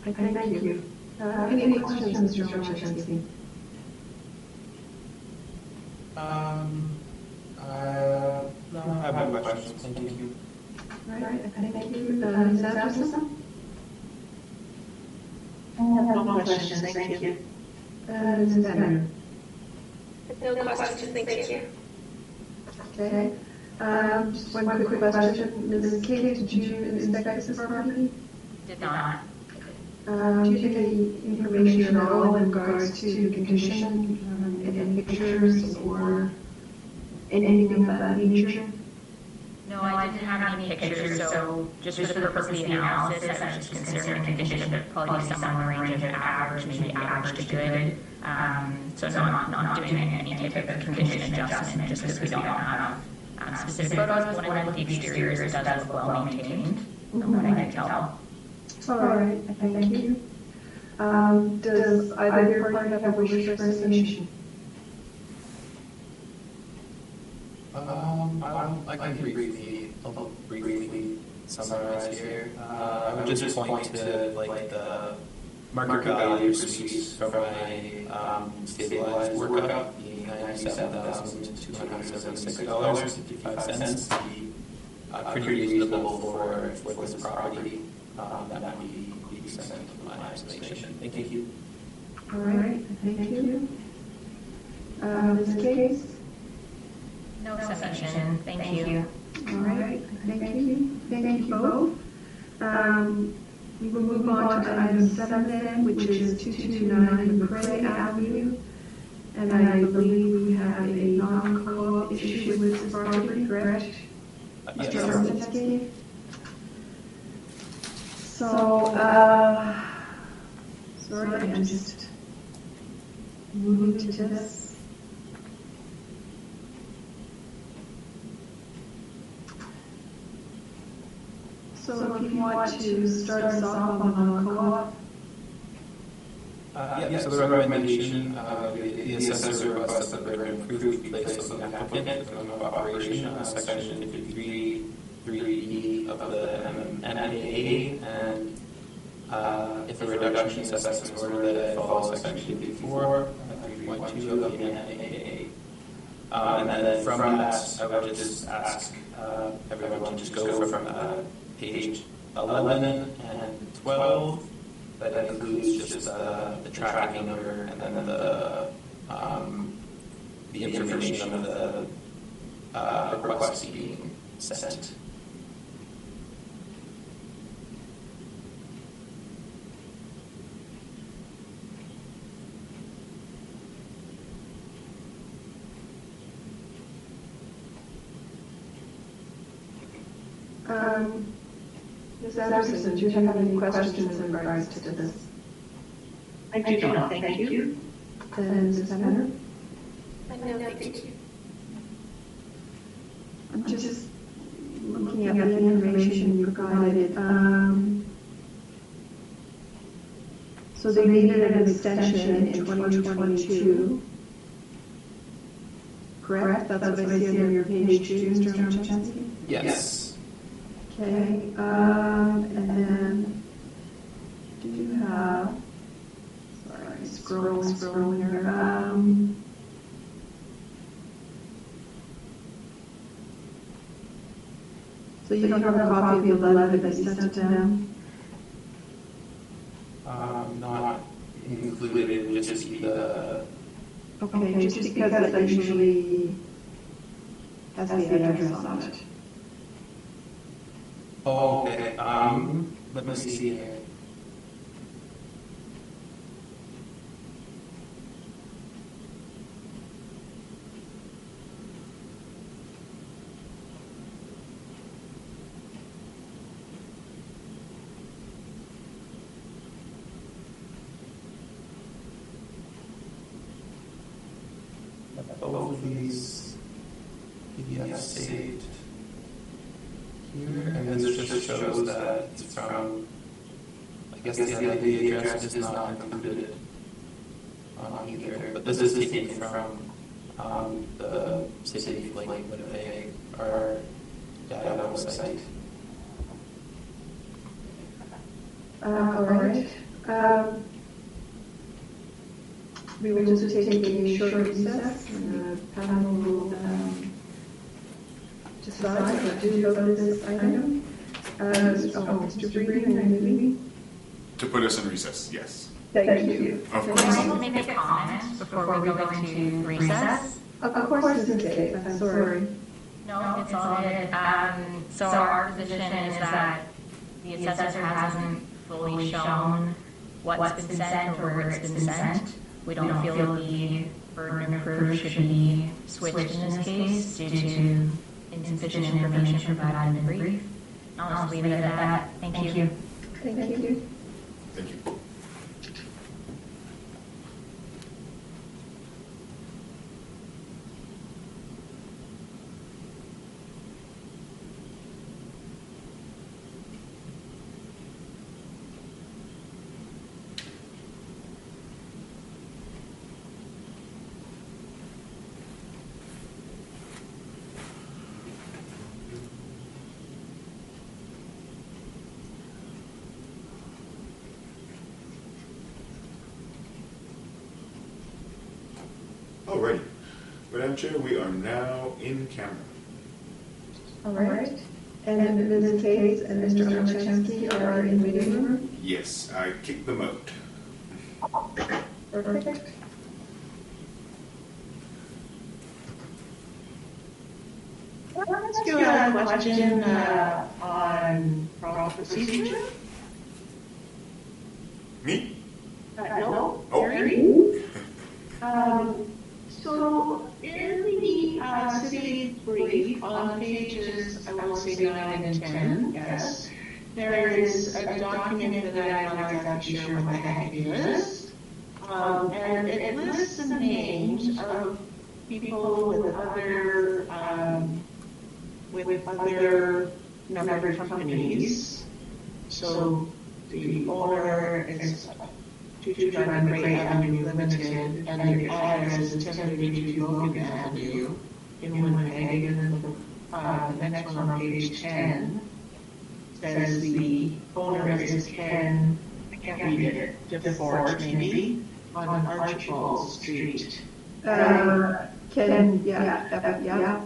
Thank you. Any questions, Mr. Rochinski? No, I have no questions. Thank you. All right, thank you. Ms. Anderson? I have no questions, thank you. Ms. Bennett? No questions, thank you. Okay. Just one quick question. Ms. Katie, did you inspect this property? Did not. Do you have any information at all in regards to the condition, any pictures or anything of that nature? No, I didn't have any pictures, so just for the purpose of the analysis, I was just considering the condition of probably somewhere in the range of average, maybe average to good. So not doing any type of condition adjustment, just because we don't have specific photos. When I look at the exteriors, it does look well maintained, from what I can tell. All right, thank you. Does either party have a wish for explanation? I can briefly summarize here. I would just point to the market value receipts from my stabilized workup being $97,276.55. Pretty reasonable for this property. That would be 80% of my estimation. Thank you. All right, thank you. Ms. Case? No submission. Thank you. All right, thank you. Thank you both. We will move on to item 7 then, which is 2229 McCray Avenue. And I believe we have a non-co-op issue with this property, correct? Yes. Mr. Rosinsky? So, sorry, I'm just moving to this. So if you want to start us off on co-op. So the recommendation, the assessor requests that the improved be placed on the applicant from of operation, section 53(3)E of the MAA, and if a reduction in assessment is ordered, that it follows section 54(3.2) of the MAA. And then from that, I would just ask everyone to just go from page 11 and 12 that includes just the tracking number and then the information of the request being sent. Ms. Anderson, do you have any questions in regards to this? I do not, thank you. And Ms. Benner? No, thank you. I'm just looking at the information you provided. So they needed an extension in 2022. Correct? That's what I see on your page 2, Mr. Machansky? Yes. Okay, and then do you have, sorry, scrolling here. So you don't have a copy of the letter that you sent to them? Not included, just the... Okay, just because that usually has the address on it. Oh, okay. Let me see here. Both of these PDFs saved here, and this just shows that it's from, I guess the address is not included on either, but this is taken from the City of Lake Winnipeg, our data website. All right. We will just take a short recess, and the panel will decide what to do about this item. Mr. Breeden, maybe? To put us in recess, yes. Thank you. Of Can course. I make a comment before we go into recess? Of course, Ms. Kate, I'm sorry. No, it's all good. So our position is that the assessor hasn't fully shown what's been sent or where it's been sent. We don't feel the burden of proof should be switched in this case due to insufficient information provided in the brief. I'll just leave it at that. Thank you. Thank you. Thank you. Alrighty. Madam Chair, we are now in camera. All right. And Ms. Kate and Mr. Machansky are in the meeting room? Yes, I kicked them out. Perfect. Can I ask you a question on procedure? Me? No, Oh. Gary? So in the city brief on pages, I will say 9 and 10, yes, there is a document that I'm not exactly sure what the heck it is. And it lists the names of people with other numbered companies. So the owner is 229 Great Avenue Limited, and the address is 1032 Logan Avenue in Winnipeg. And then the next one on page 10 says the owner is Ken, I can't read it, DeForge maybe, on Archibald Street. Ken, yeah.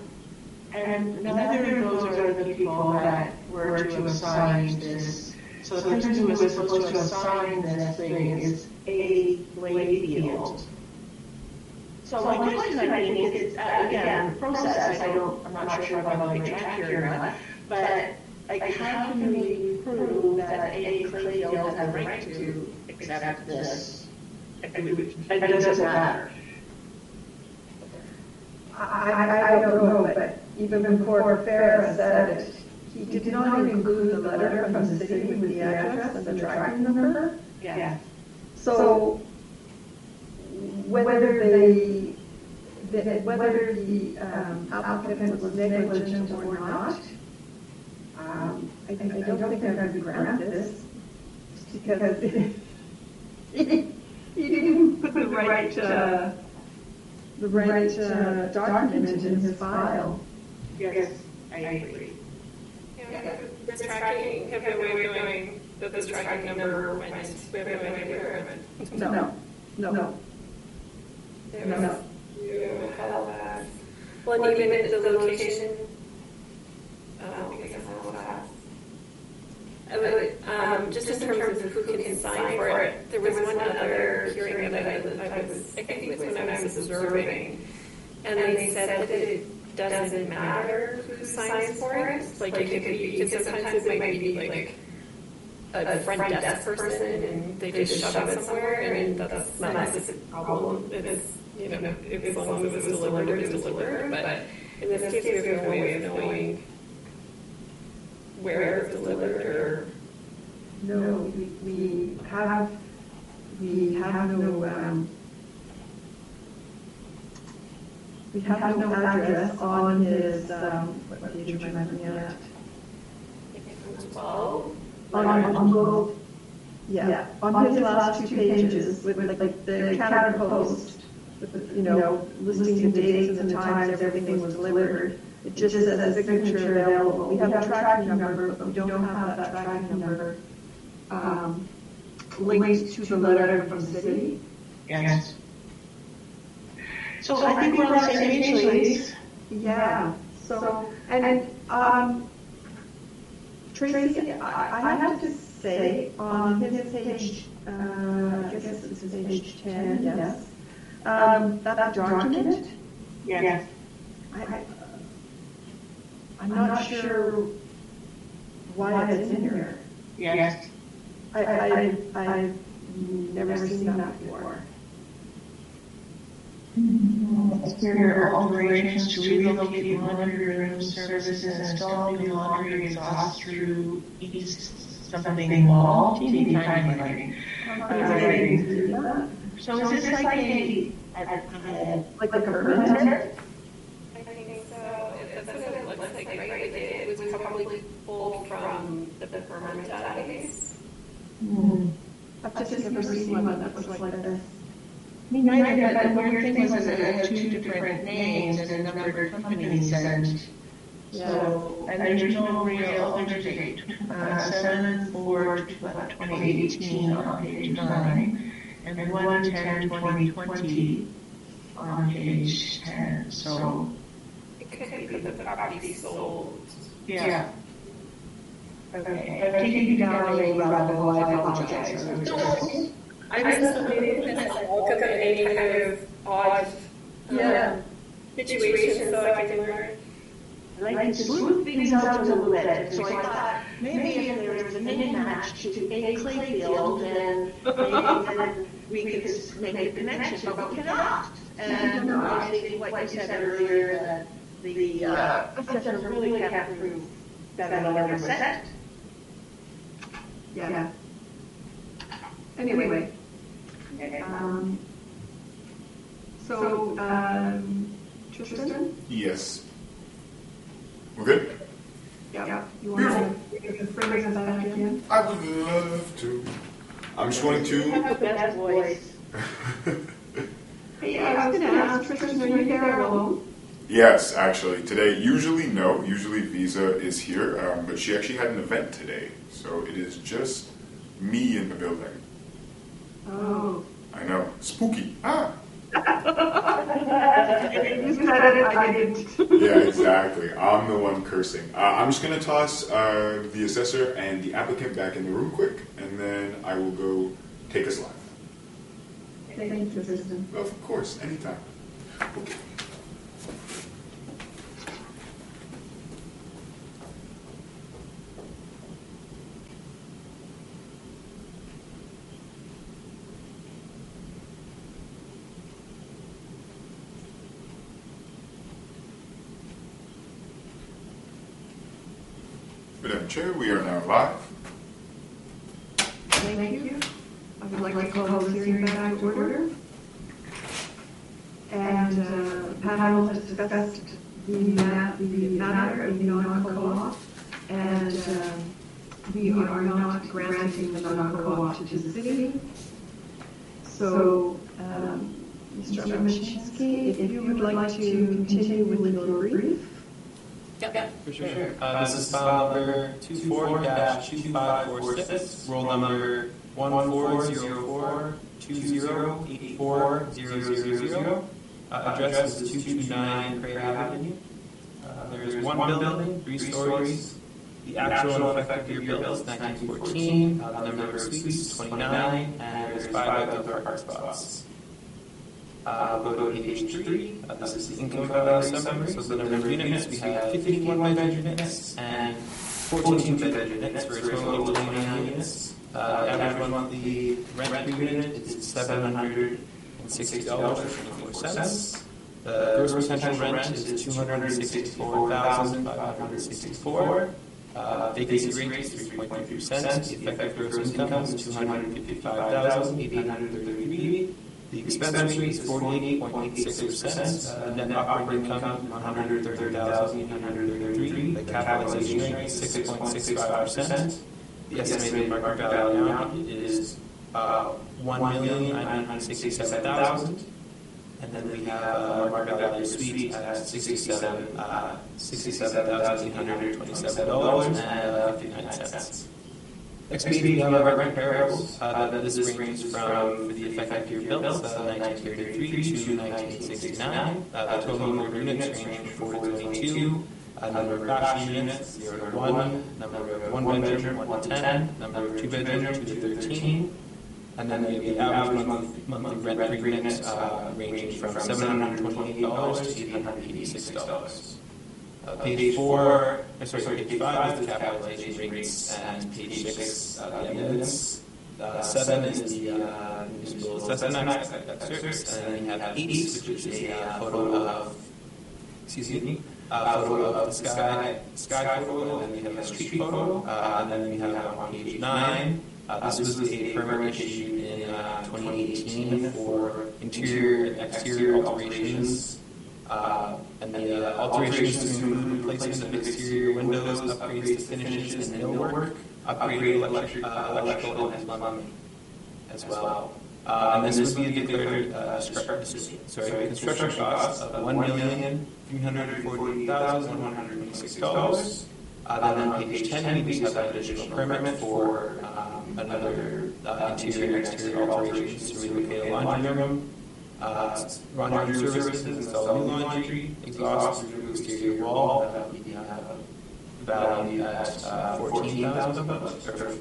And neither of those are the people that were to have signed this So the person who was supposed to have signed this thing is A. Layfield. So my question, I think, is, again, process, I'm not sure if I'm on the right track here or not, but how can we prove that A. Clayfield has a right to accept this? It doesn't matter. I don't know, but even before Farrah said it, he did not include the letter from the city with the address and the tracking number. Yeah. So whether the applicant was negligent or not, I don't think I would grant this, because he didn't put the right document in his file. Yes, I agree. Yeah, this tracking, have no way of knowing that this tracking number went, we have no idea where it went. No. Halifax. Well, and even the location, because of Halifax. Just in terms of who can sign for it, there was one other hearing that I think it was when I was observing, and they said that it doesn't matter who signs for it. Like it could be, because sometimes it might be like a front desk person and they just shove it somewhere, and that's not necessarily a problem. It's, as long as it was delivered, it was delivered. But in this case, we have no way of knowing where it was delivered or. No, we have no. We have no address on his, what page am I looking at? 12? On both, yeah, on his last two pages, with like the Canada Post, listing the dates and the times everything was delivered. It just says a signature available. We have a tracking number, but we don't have that tracking number linked to the letter from the city. Yes. So I think we're on the same page, ladies. Yeah. So, and Tracy, I have to say, on his page, I guess it's page 10, yes, that document, Yes. I'm not sure why it's in here. Yes. I've never seen that before. Exterior alterations to relocate laundry room services and install new laundry exhaust through east something wall. Teeny tiny lighting. So is this like a permit? I think so. That's what it looks like, right? It was probably pulled from the permit database. I've just never seen one that looks like this. Neither, but the weird thing was that it had two different names and numbered companies, and so, and there's no real, there's a date, 7/4/2018 on page 9, and 1/10/2020 on page 10, so. It could be that the property sold. Yeah. Okay, I've taken you down a rabbit hole, I apologize. I just maybe welcome any kind of odd situation so I can learn. I like to smooth things out a little bit. So I thought maybe if there was a mismatch to A. Clayfield, then we could make a connection, but we cannot. And I think what you said earlier, that the assessor really can't prove that another was sent. Yeah. Anyway. Tristan? Yes. We're good? Yeah. You want to bring us back in? I would love to. I'm just going You to. have the best voice. Hey, I was going to ask Tristan, are you there alone? Yes, actually. Today, usually no. Usually Visa is here, but she actually had an event today. So it is just me in the building. Oh. I know. Spooky. Ah! You said it, I didn't. Yeah, exactly. I'm the one cursing. I'm just going to toss the assessor and the applicant back in the room quick, and then I will go take us live. Thank you, Assistant. Of course, anytime. Okay. Madam Chair, we are now live. Thank you. I would like to call this hearing back to order. And the panel has discussed the matter of the non-co-op, and we are not granting the non-co-op to the city. So, Mr. Machinsky, if you would like to continue with your brief. Yeah, for sure. This is file number 24-2546, roll number 140420840000. Address is 229 Cray Avenue. There is one building, 3 stories. The actual and effective year built is 1914. The number of suites 29, and there's 5 outdoor park spots. We'll go to page 3. This is the income value summary. So the number of units, we have 51 bedroom units and 14 bedroom units for a total of 29 units. The average monthly rent per unit is $760.24. The gross potential rent is $264,564. Vacancy rate is 3.3%. The effective gross income is $255,833. The expense rate is 48.86%. Net operating income $130,833. The capitalization rate is 6.65%. The estimated market value now is $1,967,000. And then we have market value suite at $67,827.59. Next page, we have our rent comparables. This ranges from, for the effective year built, 1933 to 1969. The total number of units range from 4 to 22. Number of bachelor units, 0 to 1. Number of 1 bedroom, 1 to 10. Number of 2 bedroom, 2 to 13. And then we have the average monthly rent per unit ranging from $728 to $886. Page 5 is the capitalization rates, and page 6, the evidence. 7 is the municipal assessment excerpts, and then we have 8, which is a photo of the sky photo, and then we have a street photo, and then we have on page 9. This was a permit issued in 2018 for interior and exterior alterations. And the alterations include replacement of exterior windows, upgrades to finishes and millwork, upgraded electrical and plumbing as well. And this would be declared construction costs of $1,348,126. Then on page 10, we just have an additional permit for another interior and exterior alterations to relocate a laundry room. Laundry services, install new laundry, exhaust through exterior wall, that would be valued at $14,000.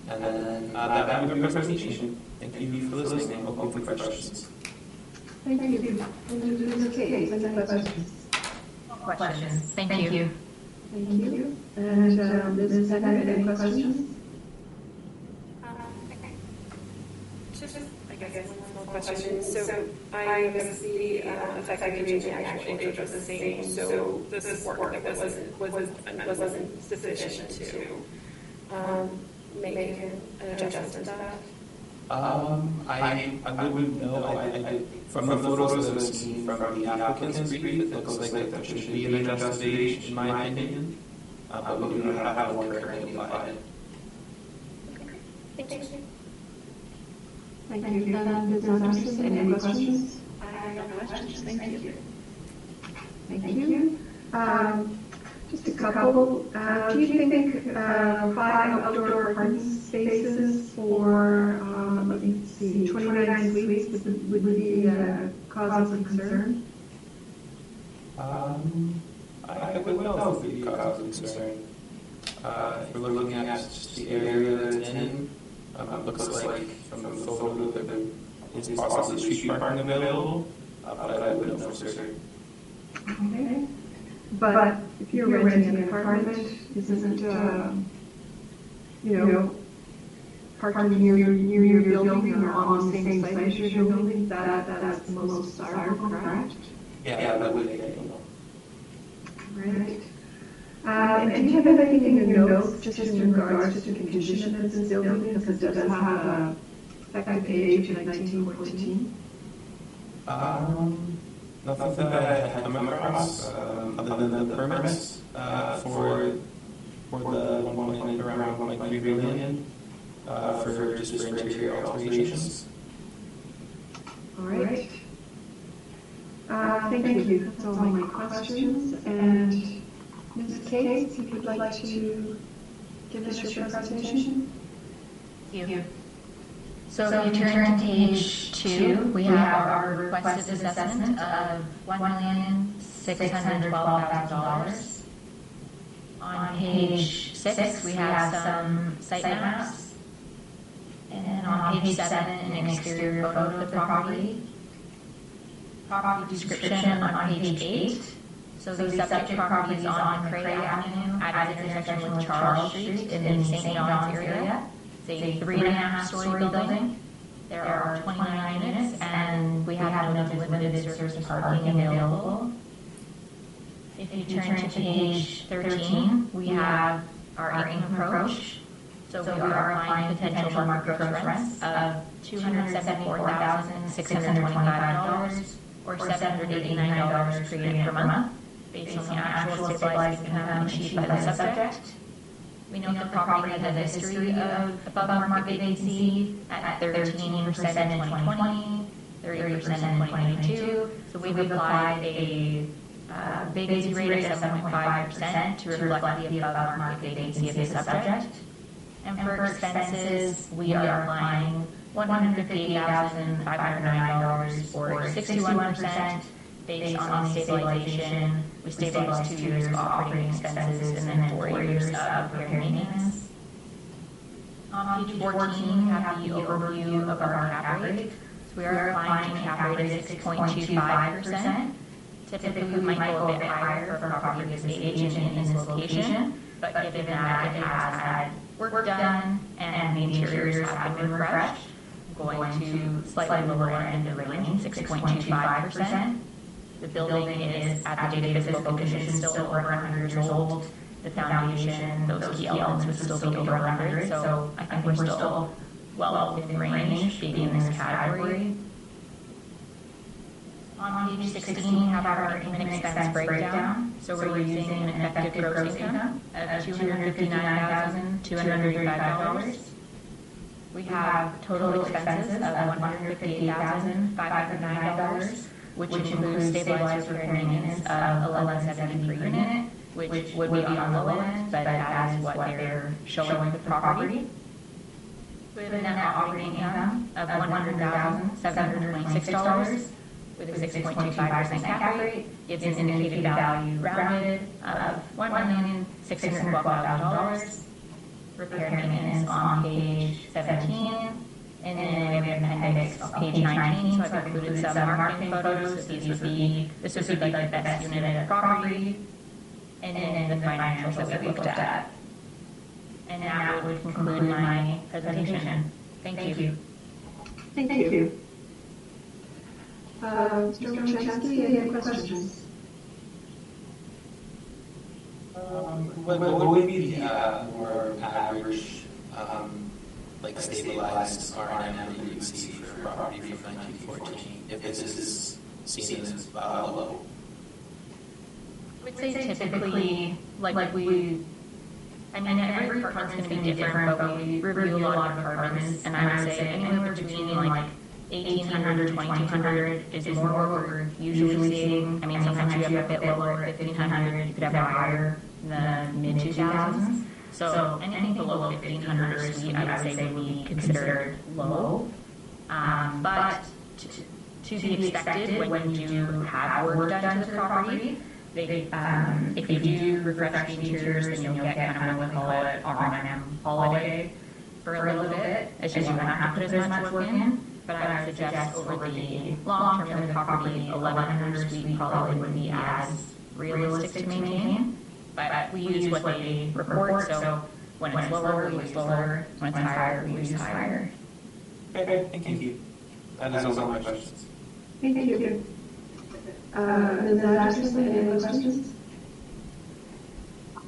And then that would be my presentation. Thank you for listening and open for questions. Thank you. Okay, any questions? Questions. Thank you. Thank you. And Ms. Senator, any questions? Just, I guess, one small question. So I noticed the effective age and the actual age was the same. So this work that wasn't sufficient to make an adjustment to that. I wouldn't know. From the photos that I've seen from the applicant's brief, it looks like that there should be an adjusted age, in my opinion. But we do not have one currently applied. Thank you. Thank you. Ms. Anderson, any questions? I have no questions, thank you. Thank you. Just a couple. Do you think 5 outdoor parking spaces for, 29 suites would be cause cause of concern? I would know if it would be cause of concern. If we're looking at just the area that it's in, it looks like from the photo that there is possibly street parking available, but I wouldn't know for certain. Okay. But if you're renting an apartment, isn't, parking near your building or on the same site as your building, that's the most desirable, correct? Yeah, that would make it. Right. And do you have anything in your notes just in regards to the condition of this building, because it does have a effective age of 1914? Nothing that I had come across, other than the permits for the around 1.3 billion for interior alterations. All right. Thank you. That's all my questions. And Ms. Cates, if you'd like to give us your presentation. Thank you. So if you turn to page 2, we have our requested assessment of $1,612,000. On page 6, we have some site maps. And then on page 7, an exterior photo of the property. Property description on page 8. So the subject property is on Cray Avenue at its intersection with Charles Street in the St. John's area. It's a 3.5-story building. There are 29 units, and we have no limited surface parking available. If you turn to page 13, we have our income approach. So we are applying potential market gross rents of $274,625 or $789 per unit per month, based on the actual stabilized income achieved by the subject. We know the property has a history of above market vacancy at 13% in 2020, 30% in 2022. So we've applied a vacancy rate of 7.5% to reflect the above market vacancy of the subject. And for expenses, we are applying $158,509 or 61%. Based on the stabilization, we stabilized 2 years of operating expenses and then 4 years of repair and maintenance. On page 14, we have the overview of our cap rate. So we are applying a cap rate of 6.25%. Typically, we might go a bit higher for a property of this age and in this location, but given that it has had work done and the interiors have been refreshed, I'm going to slightly lower end of the range, 6.25%. The building is, at the date of physical condition, still over 100 years old. The foundation, those key elements would still be over 100, so I think we're still well within range being in this category. On page 16, we have our income and expense breakdown. So we're using an effective gross income of $259,235. We have total expenses of $158,509. Which includes stabilized repair and maintenance of $1,170 per unit, which would be on the low end, but that is what they're showing the property. We have a net operating income of $100,726 with a 6.25% cap rate, gives an indicated value rounded of $1,612,000. Repair and maintenance on page 17. And then we have an appendix on page 19, so I've included some marketing photos. So this would be like the best unit of the property, and then the financials that we looked at. And that would conclude my presentation. Thank you. Thank you. Mr. Winchester, any questions? What would be the more average like stabilized R&M that you would see for a property from 1914, if this is seen as low? I would say typically, every apartment's going to be different, but we review a lot of apartments, and I would say anywhere between 1,800, 2,200 is more what we're usually seeing. I mean, sometimes you have a bit lower at 1,500, you could have higher in the mid-2000s. So anything below 1,500 or suite, I would say would be considered low. But to to be expected when you do have work done to the property. If you do refresh the interiors, then you'll get kind of what we call it R&M holiday for a little bit, as you won't have to put as much work in. But I would suggest over the long term of the property, 1,100 feet probably wouldn't be as realistic to maintain. But we use what they report, so when it's lower, we use lower. When it's higher, we use higher. Okay, thank you. That is all my questions. Thank you. Ms. Atchison, any other questions?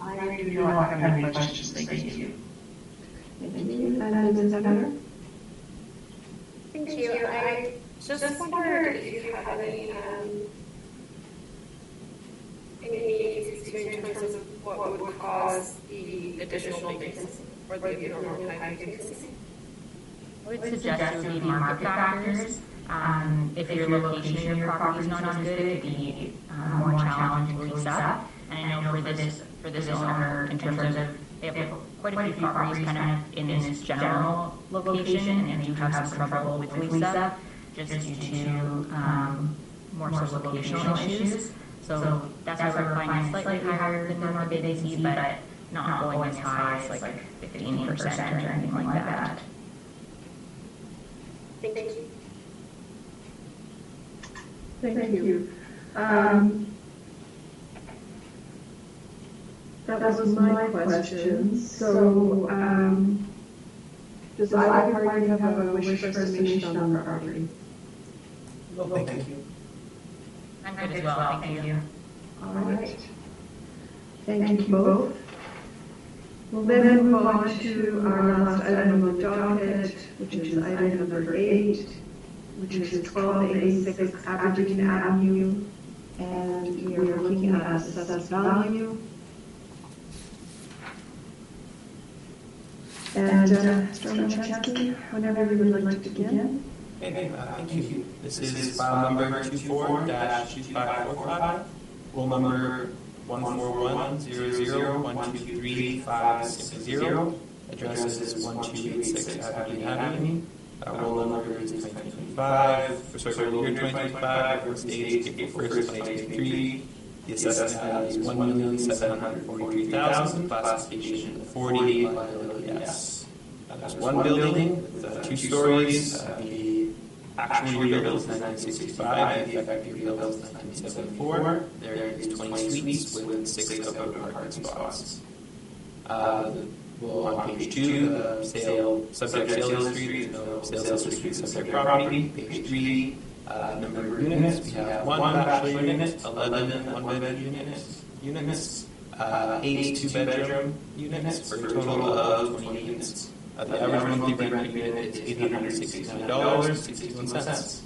I do not have any questions, thank you. Thank you. And Ms. Better? Thank you. I just wondered if you have any in terms of what would cause the additional vacancy or the abnormal high vacancy. I would suggest it would be market factors. If your location in your property is not as good, it could be more challenging to lease up. And I know for this owner, in terms of they have quite a few properties kind of in this general location, and do have some trouble with lease up just due to more sort of locational issues. So that's why we're finding slightly higher than the market vacancy, but not going as high as like 15% or anything like that. Thank you. Thank you. That was my question. So, does either party have a wish for estimation on the property? Well, thank you. I'm good as well, thank you. All right. Thank you both. We'll then move on to our last item on the docket, which is item number 8, which is 1286 Aberdeen Avenue, and we are looking at assessed value. And Mr. Machansky, whenever you would like to begin. Okay, thank you. This is file number 24-2545, roll number 14100123560. Address is 1286 Aberdeen Avenue. Roll number is 2025. For year 2025, first date April 1st, 2023. The assessed value is $1,743,000. Classification 40, liability S. There's one building with 2 stories. The actual year build is 1965. The effective year build is 1974. There is 20 suites with 6 covered parking spots. Well, on page 2, the subject sale history, there's no sales history subject property. Page 3, number of units, we have 1 bachelor unit, 11 one-bedroom units, 8 two-bedroom units, for a total of 20 units. The average monthly rent per unit is $869.61.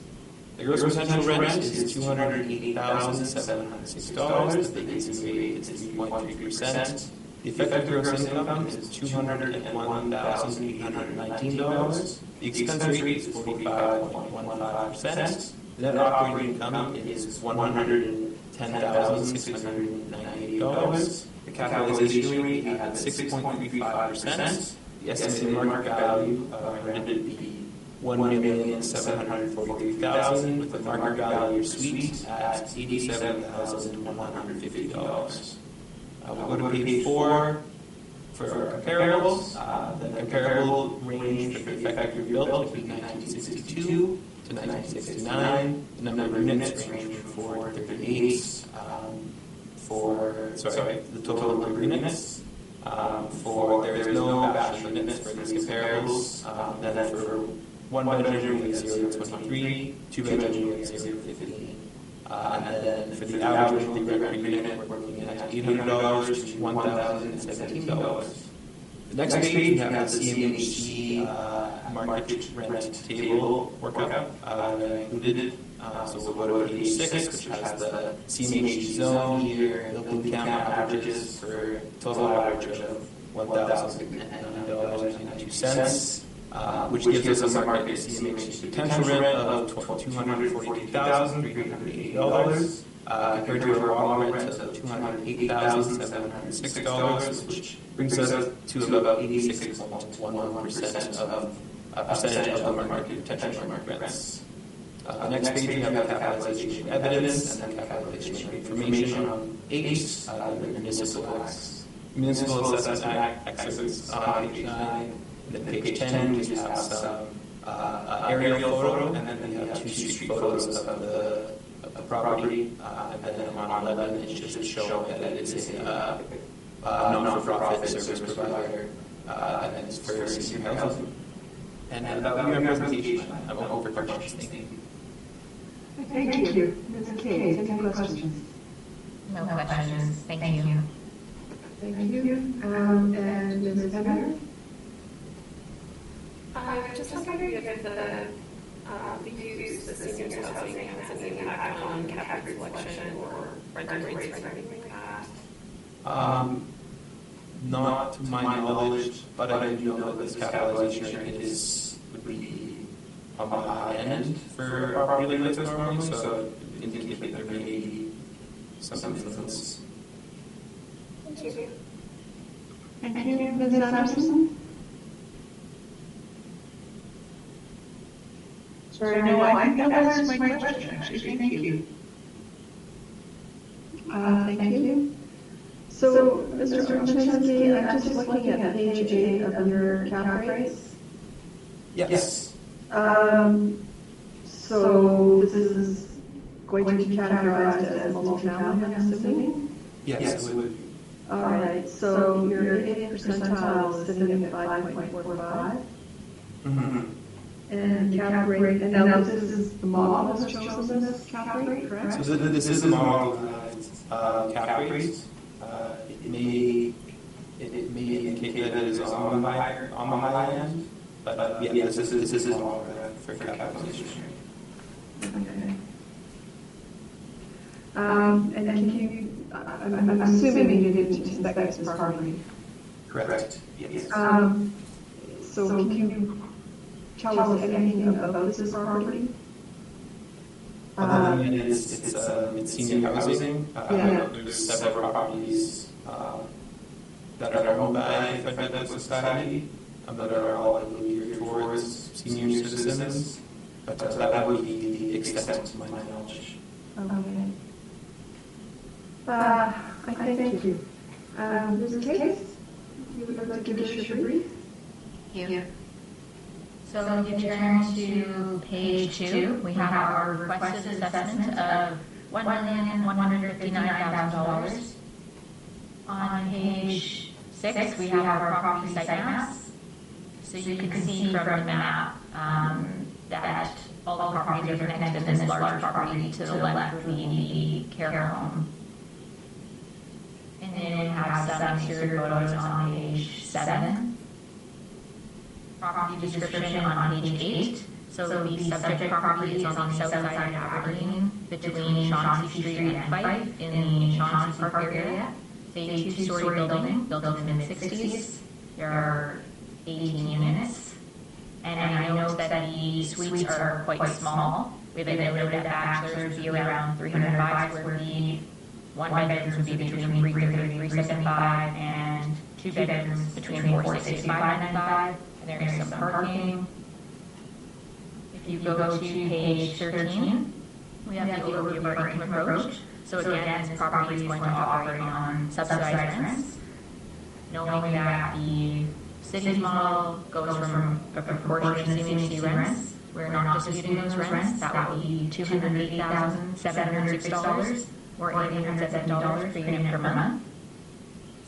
The gross potential rent is $280,706. The vacancy rate is 3.3%. The effective gross income is $201,819. The expense rate is 45.15%. The net operating income is $110,698. The capitalization rate is 6.35%. The estimated market value rented to be $1,743,000, with the market value of your suite at $87,150. We'll go to page 4 for comparables. The comparable range for the effective built between 1962 to 1969. The number of units range from 4 to 38. The total number of units. There is no bachelor units for these comparables. Then for 1 bedroom, we have 0 to 23. 2 bedroom, we have 0 to 15. And then for the average monthly rent per unit, we're looking at $800 to $1,017. The next page, we have the CMHC market rent table workup included. So we'll go to page 6, which has the CMHC zone here, the blue count averages for total average of $1,009.92. Which gives us a market CMHC potential rent of $242,380, compared to a raw rent of $208,706, which brings us to about 86.11% of the market potential market rents. The next page we have the capitalization evidence and the capitalization information on 8, the Municipal Assessment Act exhibits on page 9. And then page 10, we have some aerial photo, and then we have 2 street photos of the property. And then on 11, it just shows that it is a non-for-profit service provider, and it's for senior housing. And that will be my presentation. I won't over questions. Thank you. Thank you. Ms. Kay, any questions? No questions. Thank you. Thank you. And Ms. Penner? I'm just wondering if the use of seniors housing has any impact on cap rate selection or rental rates or anything like that. Not to my knowledge, but I do know that this capitalization rate would be on the high end for a property like this normally, so it indicates that there may be some influence. Thank you. Thank you. Ms. Anderson? Sorry, no, I think that answers my question, actually. Thank you. Thank you. So, Mr. Orchinsky, I'm just looking at page 8 of your cap rates. Yes. So this is going to be categorized as multifamily, I'm assuming? Yes, it would. All right, so your 80th percentile is sitting at 5.45. Mm-hmm. And cap rate, and now this is the model that's chosen this cap rate, correct? So this is the model cap rate. It may indicate that it is on the high end, but yeah, this is the model for capitalization rate. Okay. And can you, I'm assuming you didn't inspect this property. Correct. Yes. So can you tell us anything about this property? Other than it's senior housing. There's several properties that are owned by the society that are all, I believe, geared towards senior citizens. But that would be the extent to my knowledge. Okay. I thank you. Ms. Case, you would like to give us your brief? Thank you. So if you turn to page 2, we have our requested assessment of $1,159,000. On page 6, we have our property site maps. So you can see from the map that all the properties are connected in this large property. To the left would be the care home. And then we have some exterior photos on page 7. Property description on page 8. So the subject property is on the south side of Aberdeen, between Chauncey Street and Fife in the Chauncey Park area. It's a 2-story building, built in the mid-60s. There are 18 units. And I note that the suites are quite small. We have a noted that bachelors would be around 305 square feet. One bedrooms would be between 330 and 375, and 2 bedrooms between 460 and 595. And there is some parking. If you go to page 13, we have the overview of our income approach. So again, this property is going to operate on subsidized rents, knowing that the city's model goes from a proportion of CMHC rents. We're not disputing those rents. That would be $208,706 or $870 per unit per month.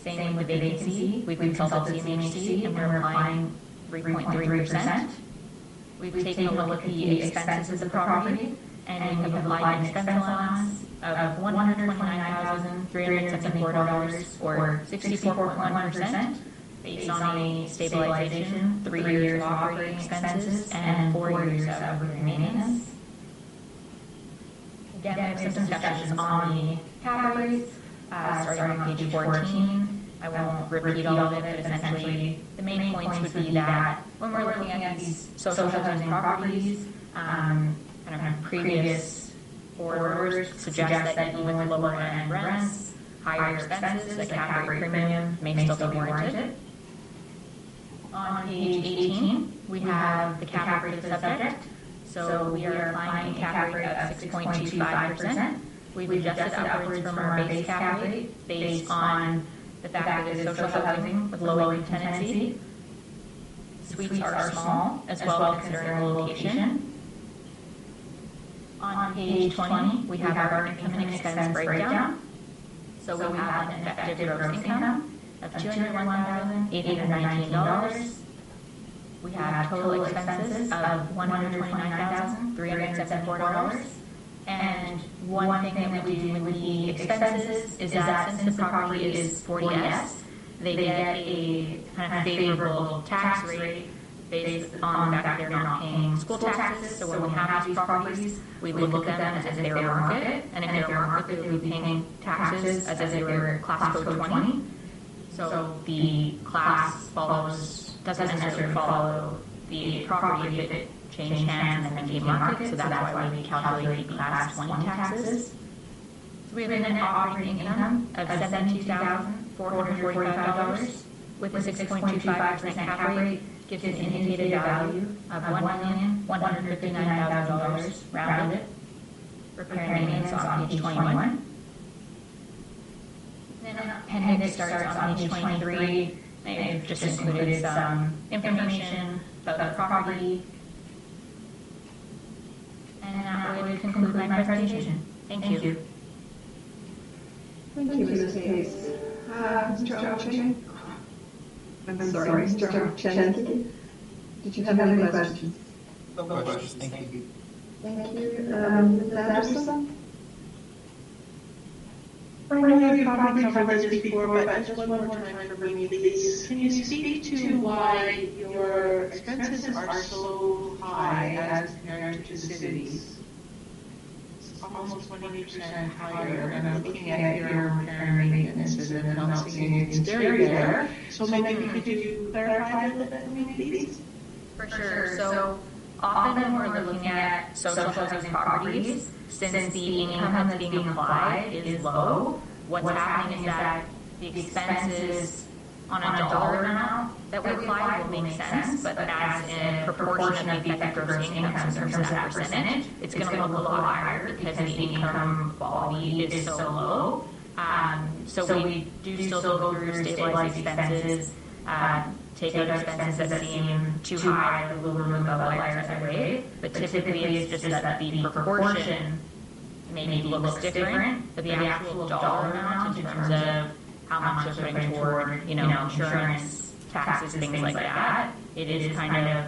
Same with vacancy. We've consulted CMHC and we're applying 3.3%. We've taken a look at the expenses of the property and we've applied an expense allowance of $129,374 or 64.1% based on a stabilization, 3 years of operating expenses, and 4 years of maintenance. Again, we have some discussions on the cap rates, starting on page 14. I won't repeat all of it, but essentially the main points would be that when we're looking at these social housing properties, kind of previous orders suggest that even with lower end rents, higher expenses, the cap rate premium may still be warranted. On page 18, we have the cap rate subject. So we are applying a cap rate of 6.25%. We've adjusted upwards from our base cap rate based on the fact that it is social housing with low income tenancy. Suites are small, as well considering the location. On page 20, we have our income and expense breakdown. So we have an effective gross income of $201,819. We have total expenses of $129,374. And one thing that we do with the expenses is that since the property is 40S, they get a kind of favorable tax rate based on the fact that they're not paying school taxes. So when we have these properties, we look at them as if they were market, and if they're market, they would be paying taxes as if they were class code 20. So the class doesn't necessarily follow the property if it changed hands and then became market, so that's why we calculate the class 20 taxes. So we have a net operating income of $72,445 with a 6.25% cap rate, gives an indicated value of $1,159,000 rounded. Repair and maintenance on page 21. Then appendix starts on page 23. They've just included some information about the property. And that would conclude my presentation. Thank you. Thank you, Ms. Case. Mr. Ochen? I'm sorry, Mr. Chen. Did you have any questions? No questions. Thank you. Thank you. Ms. Anderson? I know you probably covered this before, but just one more time for me, please. Can you speak to why your expenses are so high as compared to cities? It's almost 20% higher, and I'm looking at your repair and maintenance, and I'm not seeing anything scary there. So maybe could you clarify a little bit for me, please? For sure. So often when we're looking at social housing properties, since the income that's being applied is low, what's happening is that the expenses on a dollar amount that we apply will make sense, but as a proportion of the effective gross income in terms of that percentage, it's going to look a lot higher because the income quality is so low. So we do still go through stabilized expenses, take out expenses that seem too high, we'll remove outliers that way, but typically it's just that the proportion maybe looks different, but the actual dollar amount in terms of how much they're putting toward, insurance, taxes, things like that, it is kind of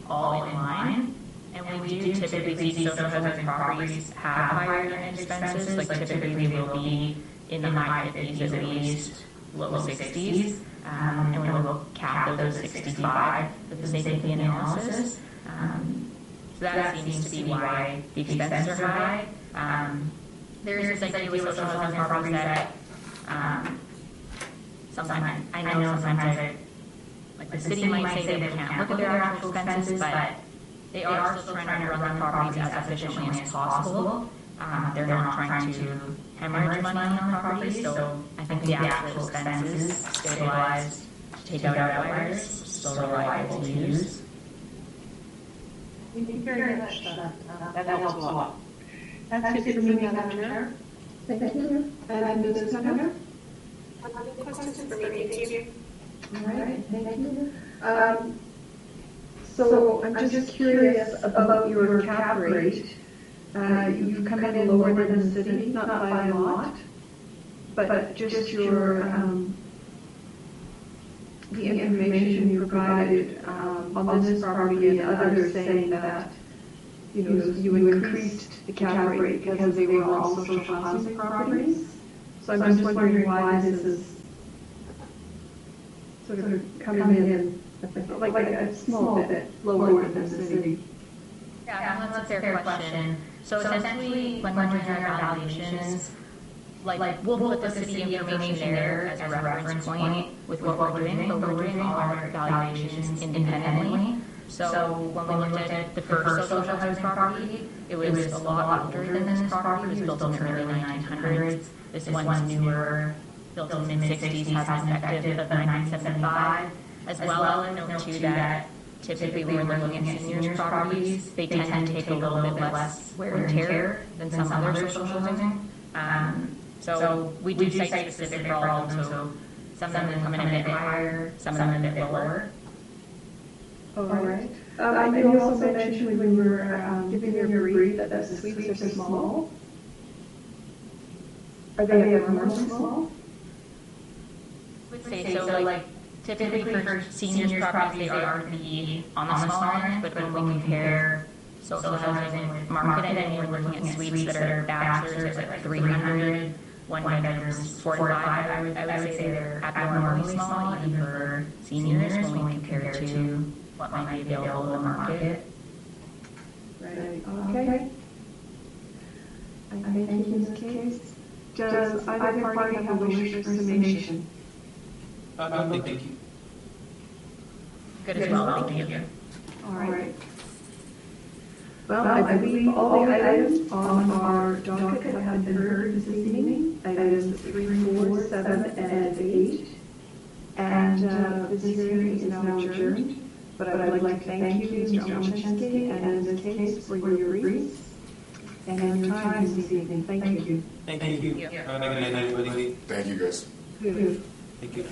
all in line. And we do typically see social housing properties have higher expenses, like typically they will be in the high 50s at least, low 60s, and we will cap those at 65 for the sake of the analysis. So that seems to be why the expenses are high. There's this idea with social housing properties that sometimes, I know sometimes like the city might say that we can't look at their actual expenses, but they are still trying to run the properties as efficiently as possible. They're not trying to hemorrhage money on the property, so I think the actual expenses stabilized to take out outliers, still reliable to use. Thank you very much. That helps a lot. That's it for me, Madam Chair. Thank you. And Ms. Tucker? Questions for me, thank you. All right, thank you. So I'm just curious about your cap rate. You've come in lower than the city, not by a lot, but just your the information you provided on this property and others saying that you increased the cap rate because they were all social housing properties. So I'm just wondering why this is sort of coming in like a small bit lower than the city. Yeah, that's a fair question. So essentially, when we're doing our evaluations, like we'll put the city information there as a reference point with what we're doing, but we're doing all our evaluations independently. So when we looked at the first social housing property, it was a lot older than this property. It was built in the early 1900s. This one's newer, built in the mid-60s, has an effective of 1975. As well, I would note too that typically when we're looking at seniors properties, they tend to take a little bit less wear and tear than some other social housing. So we do site specific for all of them, so some of them come in a bit higher, some of them a bit lower. All right. You also mentioned when you were giving your brief that the suites are so small. Are they abnormally small? I would say so, like typically for seniors properties, they are to be on the small end, but when we compare social housing with market end, we're looking at suites that are bachelors at like 300, one bedrooms 45. I would say they're abnormally small, even for seniors when we compare to what might be available in the market. Right. Okay. I thank you in this case. Does either party have a wish for summation? No, thank you. Good as well, thank you. All right. Well, I believe all the items on our docket have been heard this evening, items 3, 4, 7, and 8. And this hearing is now adjourned. But I would like to thank you, Mr. Olszewski, and in this case, for your briefs and your time this evening. Thank you. Thank you. Have a good night, everybody. Thank you, guys. Good. Thank you.